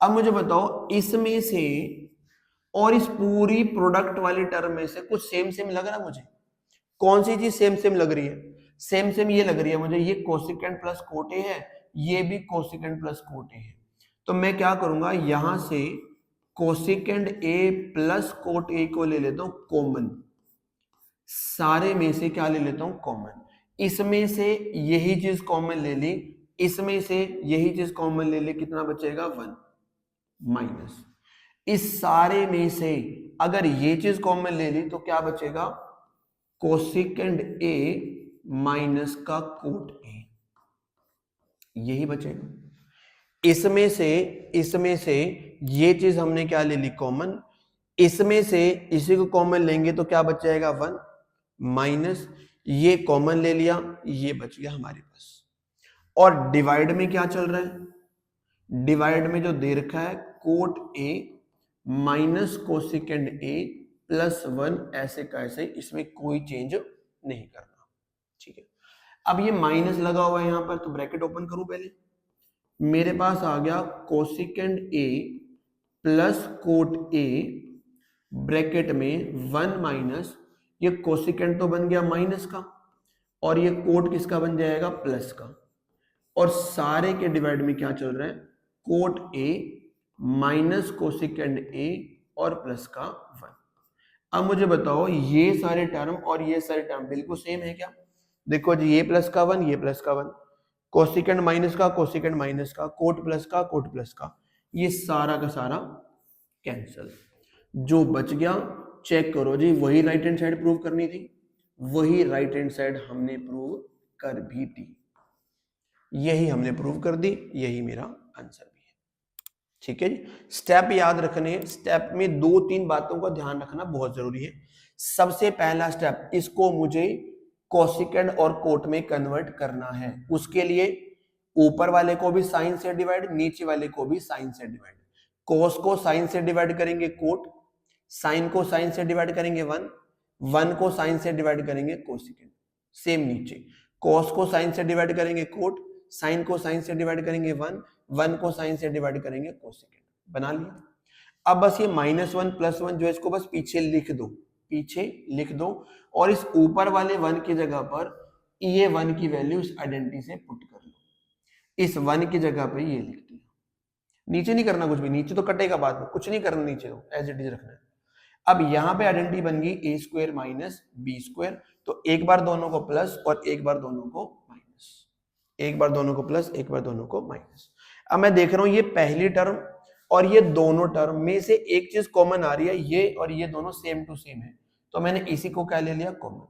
Speaker 1: अब मुझे बताओ इसमें से और इस पूरी प्रोडक्ट वाली टर्म में से कुछ सेम सेम लग रहा है मुझे, कौन सी चीज सेम सेम लग रही है, सेम सेम ये लग रही है मुझे, ये कोसेकेंड प्लस कोट ए है, ये भी कोसेकेंड प्लस कोट ए है। तो मैं क्या करूंगा, यहां से cosecant A plus cot A को ले लेता हूं कॉमन, सारे में से क्या ले लेता हूं कॉमन, इसमें से यही चीज कॉमन ले ली, इसमें से यही चीज कॉमन ले ली, कितना बचेगा 1 माइनस, इस सारे में से अगर ये चीज कॉमन ले ली तो क्या बचेगा, कोसेकेंड ए माइनस का कोट ए, यही बचेगा। इसमें से ये चीज हमने क्या ले ली कॉमन, इसमें से इसी को कॉमन लेंगे तो क्या बच जाएगा 1 माइनस, ये कॉमन ले लिया, ये बच गया हमारे पास। और डिवाइड में क्या चल रहा है, डिवाइड में जो दे रखा है cot A minus cosecant A plus 1, ऐसे का ऐसे, इसमें कोई चेंज नहीं करना, ठीक है। अब ये माइनस लगा हुआ है यहां पर, तो ब्रैकेट ओपन करूं पहले, मेरे पास आ गया cosecant A plus cot A bracket में 1 माइनस, ये कोसेकेंड तो बन गया माइनस का, और ये कोट किसका बन जाएगा, प्लस का, और सारे के डिवाइड में क्या चल रहा है, कोट ए माइनस कोसेकेंड ए और प्लस का 1। अब मुझे बताओ ये सारे टर्म और ये सारे टर्म बिल्कुल सेम है क्या, देखो जी, ये प्लस का 1, ये प्लस का 1, कोसेकेंड माइनस का कोसेकेंड माइनस का, कोट प्लस का कोट प्लस का, ये सारा का सारा कैंसल। जो बच गया चेक करो जी, वही राइट हैंड साइड प्रूव करनी थी, वही राइट हैंड साइड हमने प्रूव कर भी दी, यही हमने प्रूव कर दी, यही मेरा आंसर भी है। ठीक है जी, स्टेप याद रखने, स्टेप में 2-3 बातों का ध्यान रखना बहुत जरूरी है। सबसे पहला स्टेप, इसको मुझे कोसिकेंड और कोट में कन्वर्ट करना है। उसके लिए ऊपर वाले को भी साइन से डिवाइड, नीचे वाले को भी साइन से डिवाइड। कोस को साइन से डिवाइड करेंगे कोट, साइन को साइन से डिवाइड करेंगे 1, 1 को साइन से डिवाइड करेंगे कोसिकेंड। सेम नीचे कोस को साइन से डिवाइड करेंगे कोट, साइन को साइन से डिवाइड करेंगे 1, 1 को साइन से डिवाइड करेंगे कोसिकेंड। बना लिया। अब बस ये -1 +1 जो है इसको बस पीछे लिख दो, पीछे लिख दो, और इस ऊपर वाले 1 की जगह पर ये 1 की वैल्यू इस आइडेंटिटी से पुट कर लो। इस 1 की जगह पे ये लिख दिया। नीचे नहीं करना कुछ भी, नीचे तो कटेगा बाद में, कुछ नहीं करना नीचे, तो एज इट इज रखना है। अब यहाँ पे आइडेंटिटी बन गई a² - b², तो एक बार दोनों को प्लस और एक बार दोनों को माइनस, एक बार दोनों को प्लस एक बार दोनों को माइनस। अब मैं देख रहा हूं ये पहली टर्म और ये दोनों टर्म में से एक चीज कॉमन आ रही है, ये और ये दोनों सेम टू सेम है, तो मैंने इसी को क्या ले लिया कॉमन।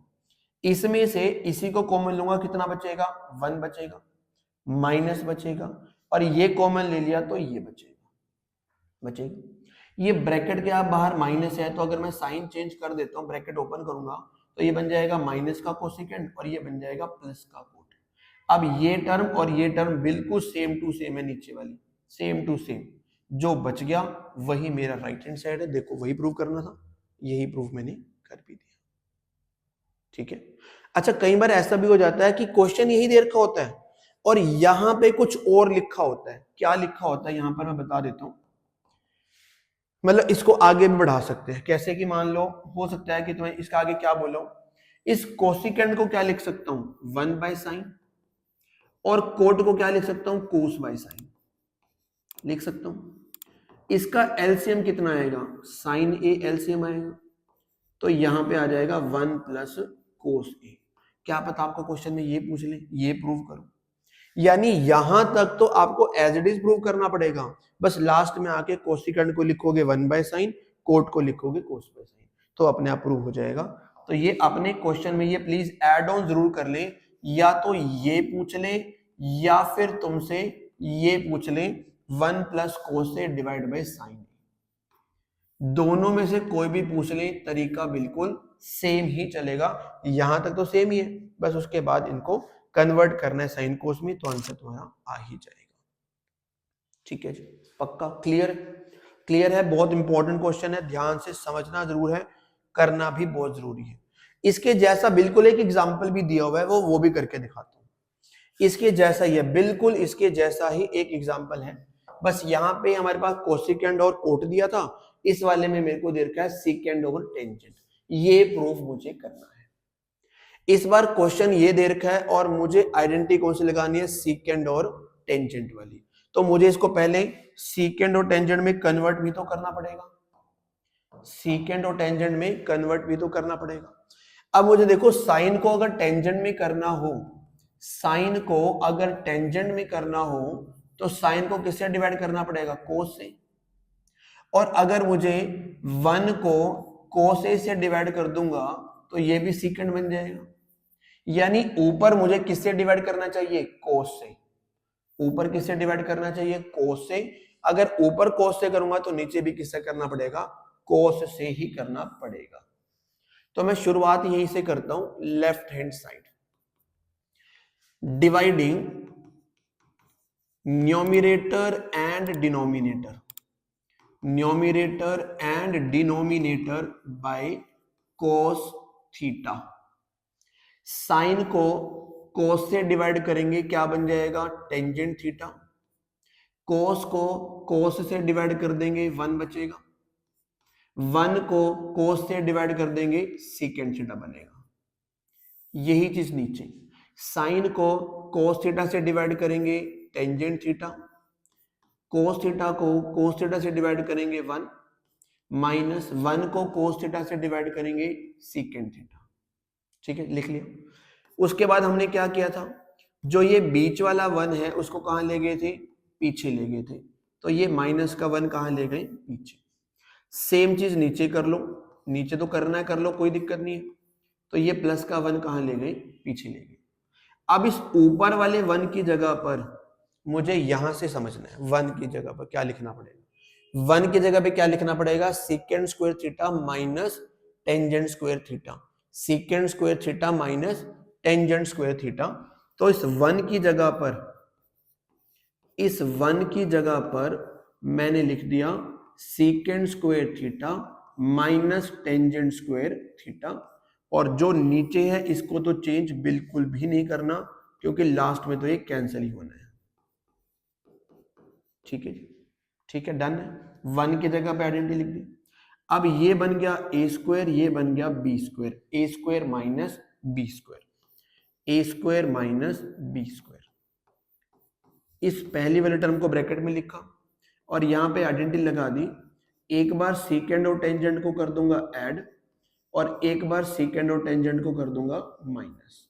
Speaker 1: इसमें से इसी को कॉमन लूंगा, कितना बचेगा 1 बचेगा, माइनस बचेगा, और ये कॉमन ले लिया तो ये बचेगा। ये ब्रैकेट के आप बाहर माइनस है, तो अगर मैं साइन चेंज कर देता हूं, ब्रैकेट ओपन करूंगा, तो ये बन जाएगा माइनस का कोसेकेंड और ये बन जाएगा प्लस का कोट। अब ये टर्म और ये टर्म बिल्कुल सेम टू सेम है, नीचे वाली सेम टू सेम। जो बच गया वही मेरा राइट हैंड साइड है। देखो वही प्रूव करना था, यही प्रूफ मैंने कर भी दिया। ठीक है। अच्छा, कई बार ऐसा भी हो जाता है कि क्वेश्चन यही दे रखा होता है और यहां पे कुछ और लिखा होता है। क्या लिखा होता है यहां पर मैं बता देता हूं, मतलब इसको आगे भी बढ़ा सकते हैं। कैसे कि मान लो हो सकता है कि तुम्हें इसका आगे क्या बोलो, इस कोसिकेंड को क्या लिख सकता हूं 1/sin, और कोट को क्या लिख सकता हूं cos/sin लिख सकता हूं। इसका एलसीएम कितना आएगा, sin a एलसीएम आएगा, तो यहां पे आ जाएगा 1 + cos a। क्या पता आपको क्वेश्चन में ये पूछ ले, ये प्रूव करो। यानी यहां तक तो आपको एज इट इज प्रूव करना पड़ेगा, बस लास्ट में आके कोसिकेंड को लिखोगे 1/sin, कोट को लिखोगे cos/sin, तो अपने आप प्रूव हो जाएगा। तो ये अपने क्वेश्चन में ये प्लीज ऐड ऑन जरूर कर ले, या तो ये पूछ ले या फिर तुमसे ये पूछ ले 1 + cos से /sin। दोनों में से कोई भी पूछ ले, तरीका बिल्कुल सेम ही चलेगा। यहां तक तो सेम ही है, बस उसके बाद इनको कन्वर्ट करना है साइन कोस में, तो आंसर तुम्हारा आ ही जाएगा। ठीक है जी, पक्का क्लियर? क्लियर है। बहुत इंपॉर्टेंट क्वेश्चन है, ध्यान से समझना जरूर है, करना भी बहुत जरूरी है। इसके जैसा बिल्कुल एक एग्जाम्पल भी दिया हुआ है, वो भी करके दिखाता हूं। इसके जैसा ही है, बिल्कुल इसके जैसा ही एक एग्जाम्पल है, बस यहाँ पे हमारे पास कोसिकेंड और कोट दिया था, इस वाले में मेरे को दे रखा है सीकेंड और टेंजेंट। ये प्रूफ मुझे करना है। इस बार क्वेश्चन ये दे रखा है और मुझे आइडेंटिटी कौन सी लगानी है, सीकेंड और टेंजेंट वाली। तो मुझे इसको पहले सीकेंड और टेंजेंट में कन्वर्ट भी तो करना पड़ेगा, सीकेंड और टेंजेंट में कन्वर्ट भी तो करना पड़ेगा। अब मुझे देखो, साइन को अगर टेंजेंट में करना हो, साइन को अगर टेंजेंट में करना हो तो साइन को किससे डिवाइड करना पड़ेगा, कोस से। और अगर मुझे 1 को कोस ए से डिवाइड कर दूंगा तो ये भी सीकेंड बन जाएगा। यानी ऊपर मुझे किससे डिवाइड करना चाहिए, कोस से। ऊपर किससे डिवाइड करना चाहिए, कोस से। अगर ऊपर कोस से करूंगा तो नीचे भी किससे करना पड़ेगा, कोस से ही करना पड़ेगा। तो मैं शुरुआत यहीं से करता हूं, left hand side, dividing numerator and denominator, numerator and denominator by cos theta. Sine को कोस से डिवाइड करेंगे, क्या बन जाएगा, टेंजेंट थीटा। कोस को कोस से डिवाइड कर देंगे, 1 बचेगा। 1 को कोस से डिवाइड कर देंगे, सीकेंड थीटा बनेगा। यही चीज नीचे, साइन को कोस थीटा से डिवाइड करेंगे, टेंजेंट थीटा। कोस थीटा को कोस थीटा से डिवाइड करेंगे 1, माइनस 1 को कोस थीटा से डिवाइड करेंगे, सीकेंड थीटा। ठीक है, लिख लिया। उसके बाद हमने क्या किया था, जो ये बीच वाला 1 है उसको कहां ले गए थे, पीछे ले गए थे। तो ये -1 कहां ले गए, पीछे। सेम चीज नीचे कर लो, नीचे तो करना है कर लो, कोई दिक्कत नहीं है। तो ये प्लस का 1 कहां ले गई, पीछे ले गई। अब इस ऊपर वाले 1 की जगह पर मुझे यहां से समझना है 1 की जगह पर क्या लिखना पड़ेगा। 1 की जगह पे क्या लिखना पड़ेगा, secant square theta minus tangent square theta, secant square theta minus tangent square theta. तो इस 1 की जगह पर, इस 1 की जगह पर मैंने लिख दिया secant square theta minus tangent square theta. और जो नीचे है इसको तो चेंज बिल्कुल भी नहीं करना, क्योंकि लास्ट में तो ये कैंसिल ही होना है। ठीक है जी, ठीक है, डन है। 1 की जगह पे आइडेंटिटी लिख दी। अब ये बन गया ए स्क्वायर, ये बन गया B square, A square minus B square, A square minus B square. इस पहली वाले टर्म को ब्रैकेट में लिखा और यहां पे आइडेंटिटी लगा दी। एक बार सीकेंड और टेंजेंट को कर दूंगा ऐड, और एक बार सीकेंड और टेंजेंट को कर दूंगा माइनस,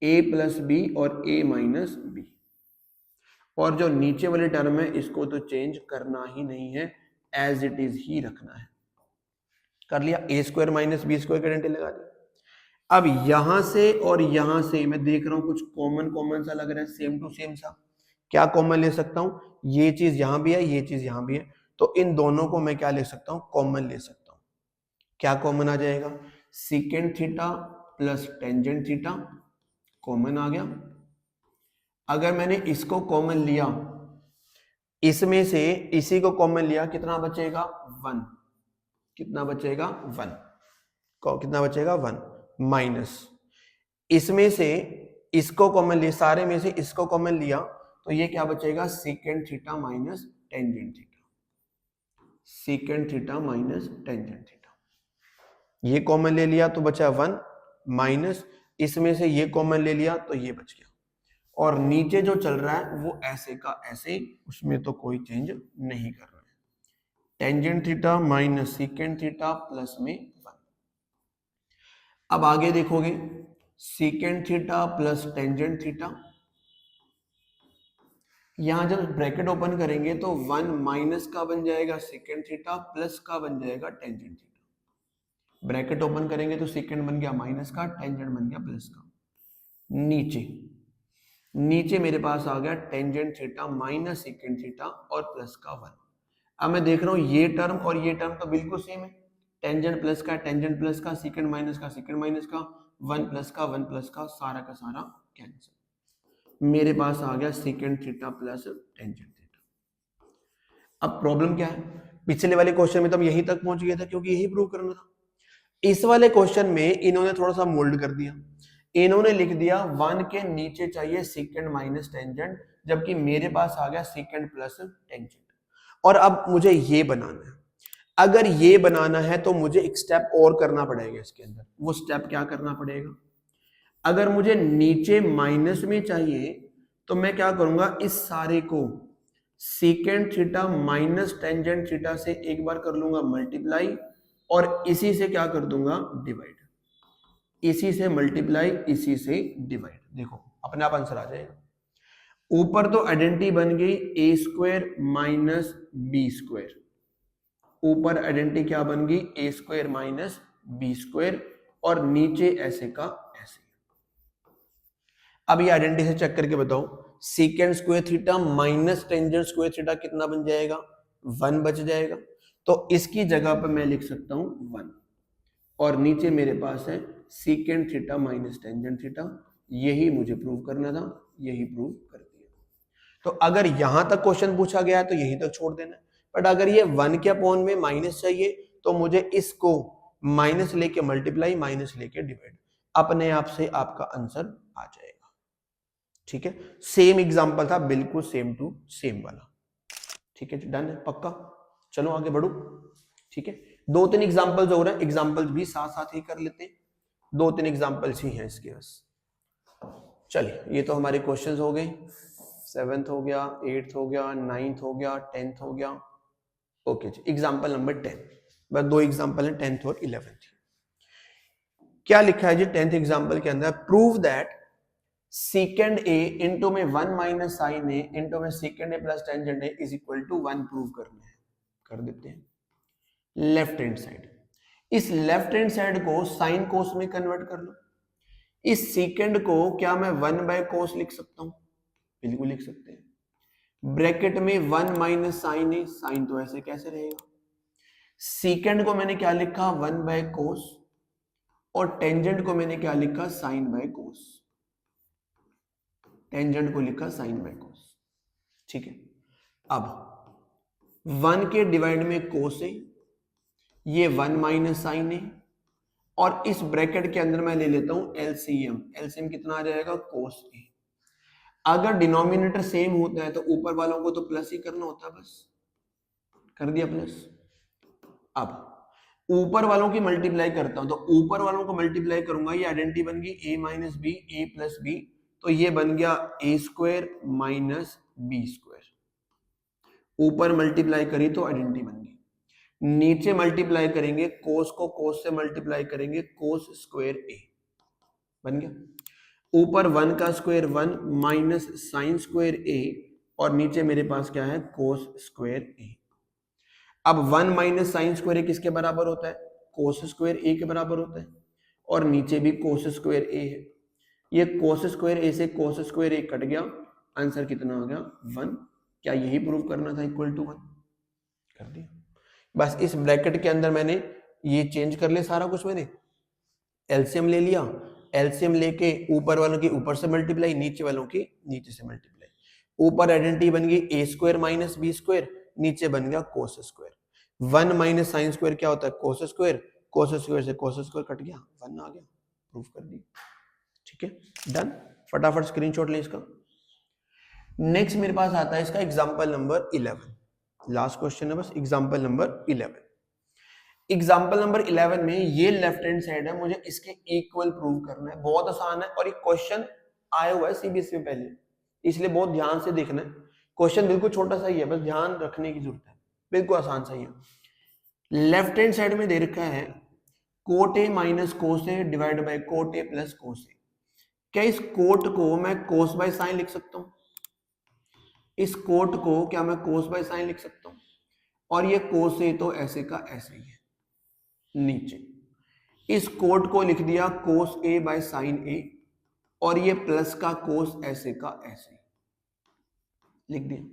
Speaker 1: ए प्लस बी और ए माइनस बी। और जो नीचे वाली टर्म है इसको तो चेंज करना ही नहीं है, एज इट इज ही रखना है। कर लिया, ए स्क्वायर माइनस बी स्क्वायर की आइडेंटिटी लगा दी। अब यहां से और यहां से मैं देख रहा हूं कुछ कॉमन कॉमन सा लग रहा है, सेम टू सेम सा। क्या कॉमन ले सकता हूं, ये चीज यहां भी है, ये चीज यहां भी है, तो इन दोनों को मैं क्या ले सकता हूं, कॉमन ले सकता हूं। क्या कॉमन आ जाएगा, second theta plus tangent theta common आ गया। अगर मैंने इसको कॉमन लिया, इसमें से इसी को कॉमन लिया, कितना बचेगा 1, कितना बचेगा 1, कितना बचेगा 1 माइनस, इसमें से इसको कॉमन लिया, सारे में से इसको कॉमन लिया, तो ये क्या बचेगा secant theta minus tangent theta, secant theta minus tangent theta. ये कॉमन ले लिया तो बचा 1 माइनस, इसमें से ये कॉमन ले लिया तो ये बच गया। और नीचे जो चल रहा है वो ऐसे का ऐसे, उसमें तो कोई चेंज नहीं कर रहा है। Tangent theta minus सीकेंड theta plus में 1। अब आगे देखोगे, सीकेंड थीटा प्लस टेंजेंट थीटा, यहां जब ब्रैकेट ओपन करेंगे तो 1 माइनस का बन जाएगा सीकेंड थीटा, प्लस का बन जाएगा टेंजेंट थीटा। ब्रैकेट ओपन करेंगे तो सीकेंड बन गया माइनस का, टेंजेंट बन गया प्लस का। नीचे नीचे मेरे पास आ गया tangent theta minus secant theta और प्लस का 1। अब मैं देख रहा हूं ये टर्म और ये टर्म तो बिल्कुल सेम है, टेंजेंट प्लस का टेंजेंट प्लस का, सीकेंड माइनस का सीकेंड माइनस का, 1 प्लस का 1 प्लस का सारा कैंसिल। मेरे पास आ गया सीकेंड थीटा प्लस टेंजेंट थीटा। अब प्रॉब्लम क्या है, पिछले वाले क्वेश्चन में तो हम यहीं तक पहुंच गया था क्योंकि यही प्रूव करना था। इस वाले क्वेश्चन में इन्होंने थोड़ा सा मोल्ड कर दिया, इन्होंने लिख दिया 1 के नीचे चाहिए सीकेंड माइनस टेंजेंट, जबकि मेरे पास आ गया सीकेंड प्लस टेंजेंट। और अब मुझे ये बनाना है, अगर ये बनाना है तो मुझे एक स्टेप और करना पड़ेगा इसके अंदर। वो स्टेप क्या करना पड़ेगा, अगर मुझे नीचे माइनस में चाहिए तो मैं क्या करूंगा, इस सारे को secant theta minus tangent theta से एक बार कर लूंगा मल्टीप्लाई, और इसी से क्या कर दूंगा डिवाइड, इसी से मल्टीप्लाई इसी से डिवाइड। देखो अपने आप आंसर आ जाएगा। ऊपर तो आइडेंटिटी बन गई ए स्क्वायर माइनस बी स्क्वायर, ऊपर आइडेंटिटी क्या बन गई ए स्क्वायर माइनस बी स्क्वायर, और नीचे ऐसे का ऐसे। अब ये आइडेंटिटी से चेक करके बताओ, secant square theta minus tangent square theta कितना बन जाएगा, 1 बच जाएगा। तो इसकी जगह पर मैं लिख सकता हूं 1, और नीचे मेरे पास है secant theta minus tangent theta. यही मुझे प्रूव करना था, यही प्रूव कर दिया। तो अगर यहां तक क्वेश्चन पूछा गया है तो यहीं तक छोड़ देना है, बट अगर ये 1 के अपॉन में माइनस चाहिए तो मुझे इसको माइनस लेके मल्टीप्लाई माइनस लेके डिवाइड, अपने आप से आपका आंसर आ जाएगा। ठीक है, सेम एग्जांपल था, बिल्कुल सेम टू सेम वाला। ठीक है, डन है, पक्का। चलो आगे बढ़ो। ठीक है, 2-3 एग्जांपल्स हो रहे हैं, एग्जांपल्स भी साथ साथ ही कर लेते हैं, 2-3 एग्जांपल्स ही हैं इसके बस। चलिए, ये तो हमारे क्वेश्चंस हो गए, 7th हो गया, 8th हो गया, 9th हो गया, 10th हो गया। ओके जी, एग्जांपल नंबर 10, बस 2 एग्जांपल हैं 10th और 11th। क्या लिखा है जी 10th एग्जांपल के अंदर, prove that secant A into में 1 माइनस साइन ए इंटू में secant A plus tangent A is equal to 1 prove करना है। कर देते हैं। Left hand side. इस लेफ्ट हैंड साइड को साइन कोस में कन्वर्ट कर लो। इस सीकेंड को क्या मैं 1/cos लिख सकता हूं? बिल्कुल लिख सकते हैं। ब्रैकेट में 1 माइनस साइन है, साइन तो ऐसे कैसे रहेगा। सीकेंड को मैंने क्या लिखा? 1/cos, और टेंजेंट को मैंने क्या लिखा? sin/cos। टेंजेंट को लिखा sin/cos। ठीक है, अब 1 के डिवाइड में cos है, ये 1 माइनस साइन है, और इस ब्रैकेट के अंदर मैं ले लेता हूं एलसीएम। एलसीएम कितना आ जाएगा? cos a। अगर डिनोमिनेटर सेम होता है तो ऊपर वालों को तो प्लस ही करना होता है, बस कर दिया प्लस। अब ऊपर वालों की मल्टीप्लाई करता हूं, तो ऊपर वालों को मल्टीप्लाई करूंगा, ये आइडेंटिटी बन गई a minus B, A plus B, तो ये बन गया a square minus B square. ऊपर मल्टीप्लाई करी तो आइडेंटिटी बन गई। नीचे मल्टीप्लाई करेंगे, कोस को कोस से मल्टीप्लाई करेंगे, कोस स्क्वायर a बन गया। ऊपर 1 का square 1 minus sine square a, और नीचे मेरे पास क्या है? Cos square a। अब 1 माइनस साइन स्क्वायर a किसके बराबर होता है? कोस स्क्वायर a के बराबर होता है, और नीचे भी कोस स्क्वायर a है। ये कोस स्क्वायर a से कोस स्क्वायर a कट गया, आंसर कितना आ गया? 1। क्या यही प्रूव करना था? इक्वल टू 1 कर दिया। बस इस ब्रैकेट के अंदर मैंने ये चेंज कर लिया सारा कुछ, मैंने एलसीएम ले लिया, एलसीएम लेके ऊपर वालों की ऊपर से मल्टीप्लाई, नीचे वालों की नीचे से मल्टीप्लाई। ऊपर आइडेंटिटी बन गई a square minus B square, नीचे बन गया cos square. 1 minus sine square क्या होता है? कोस स्क्वायर, कोस स्क्वायर से कोस स्क्वायर कट गया, 1 आ गया, प्रूफ कर दी। ठीक है, डन। फटाफट स्क्रीनशॉट ले इसका। नेक्स्ट मेरे पास आता है इसका एग्जांपल नंबर 11। लास्ट क्वेश्चन है बस, एग्जांपल नंबर 11। एग्जांपल नंबर 11 में ये लेफ्ट हैंड साइड है, मुझे इसके इक्वल प्रूव करना है। बहुत आसान है, और ये क्वेश्चन आया हुआ है सीबीएसई में पहले, इसलिए बहुत ध्यान से देखना है। क्वेश्चन बिल्कुल छोटा सा ही है, बस ध्यान रखने की जरूरत है, बिल्कुल आसान सा ही है। लेफ्ट हैंड साइड में दे रखा है cot A minus cos A divide by cot A plus cos A. क्या इस कोट को मैं कोस बाय साइन लिख सकता हूं? इस कोट को क्या मैं कोस बाय साइन लिख सकता हूं? और ये कोस ए तो ऐसे का ऐसे ही है। नीचे इस कोट को लिख दिया कोस ए बाय साइन ए, और ये प्लस का कोस ऐसे का ऐसे लिख दिया।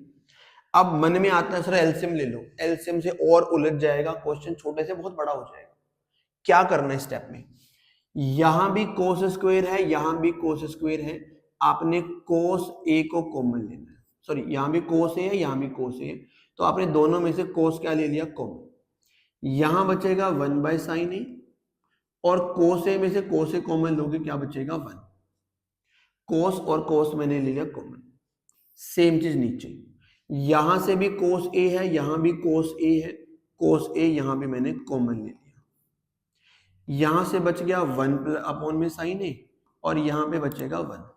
Speaker 1: अब मन में आता है सर एलसीएम ले लो, एलसीएम से और उलझ जाएगा क्वेश्चन, छोटे से बहुत बड़ा हो जाएगा। क्या करना है स्टेप में? यहां भी कोस स्क्वायर है, यहां भी कोस स्क्वायर है, आपने कोस ए को कॉमन लेना है। सॉरी, यहां भी कोस ए है, यहां भी कोस ए है, तो आपने दोनों में से कोस क्या ले लिया? कॉमन। यहां बचेगा 1 बाय साइन ए, और कोस ए में से कोस ए कॉमन लोगे, क्या बचेगा? 1। कोस और कोस मैंने ले लिया कॉमन। सेम चीज नीचे, यहां से भी कोस ए है, यहां भी कोस ए है, कोस ए यहां भी मैंने कॉमन ले लिया। यहां से बच गया 1 अपॉन में साइन ए, और यहां पे बचेगा 1।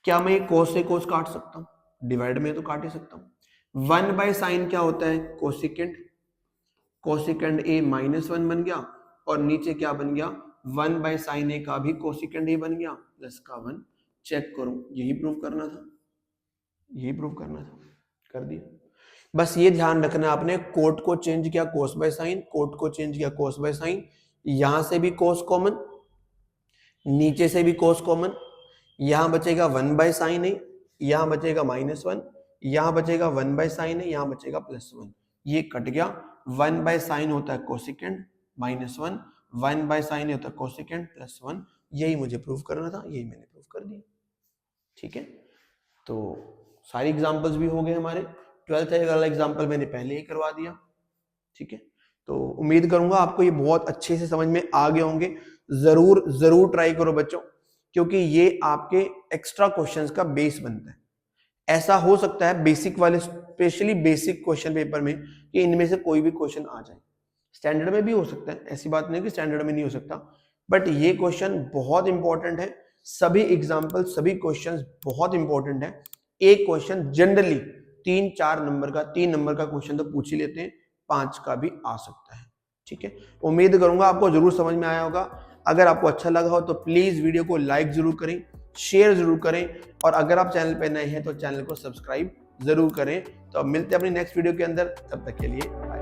Speaker 1: क्या मैं कोस से कोस काट सकता हूं? डिवाइड में तो काट ही सकता हूं। 1 बाय साइन क्या होता है? कोसिकेंड। कोसिकेंड ए माइनस 1 बन गया, और नीचे क्या बन गया? 1 बाय साइन ए का भी कोसिकेंड ए बन गया, प्लस का 1। चेक करो, यही प्रूव करना था, यही प्रूव करना था, कर दिया। बस ये ध्यान रखना, आपने कोट को चेंज किया कोस बाय साइन, कोट को चेंज किया कोस बाय साइन, यहां से भी कोस कॉमन, नीचे से भी कोस कॉमन, यहां बचेगा 1 बाय साइन है, यहां बचेगा -1, यहां बचेगा 1 बाय साइन है, यहां बचेगा +1। ये कट गया। 1 बाय साइन होता है कोसिकेंड -1, 1 बाय साइन होता है कोसिकेंड +1। यही मुझे प्रूव करना था, यही मैंने प्रूव कर दिया। ठीक है, तो सारी एग्जांपल्स भी हो गए हमारे। 12th वाला एग्जांपल मैंने पहले ही करवा दिया। ठीक है, तो उम्मीद करूंगा आपको ये बहुत अच्छे से समझ में आ गए होंगे। जरूर जरूर ट्राई करो बच्चों, क्योंकि ये आपके एक्स्ट्रा क्वेश्चंस का बेस बनता है। ऐसा हो सकता है बेसिक वाले, स्पेशली बेसिक क्वेश्चन पेपर में, कि इनमें से कोई भी क्वेश्चन आ जाए। स्टैंडर्ड में भी हो सकता है, ऐसी बात नहीं कि स्टैंडर्ड में नहीं हो सकता, बट ये क्वेश्चन बहुत इंपॉर्टेंट है। सभी एग्जाम्पल, सभी क्वेश्चन बहुत इंपॉर्टेंट है। एक क्वेश्चन जनरली 3-4 नंबर का, 3 नंबर का क्वेश्चन तो पूछ ही लेते हैं, 5 का भी आ सकता है। ठीक है, उम्मीद करूंगा आपको जरूर समझ में आया होगा। अगर आपको अच्छा लगा हो तो प्लीज वीडियो को लाइक जरूर करें, शेयर जरूर करें, और अगर आप चैनल पे नए हैं तो चैनल को सब्सक्राइब जरूर करें। तो अब मिलते हैं अपनी नेक्स्ट वीडियो के अंदर, तब तक के लिए बाय।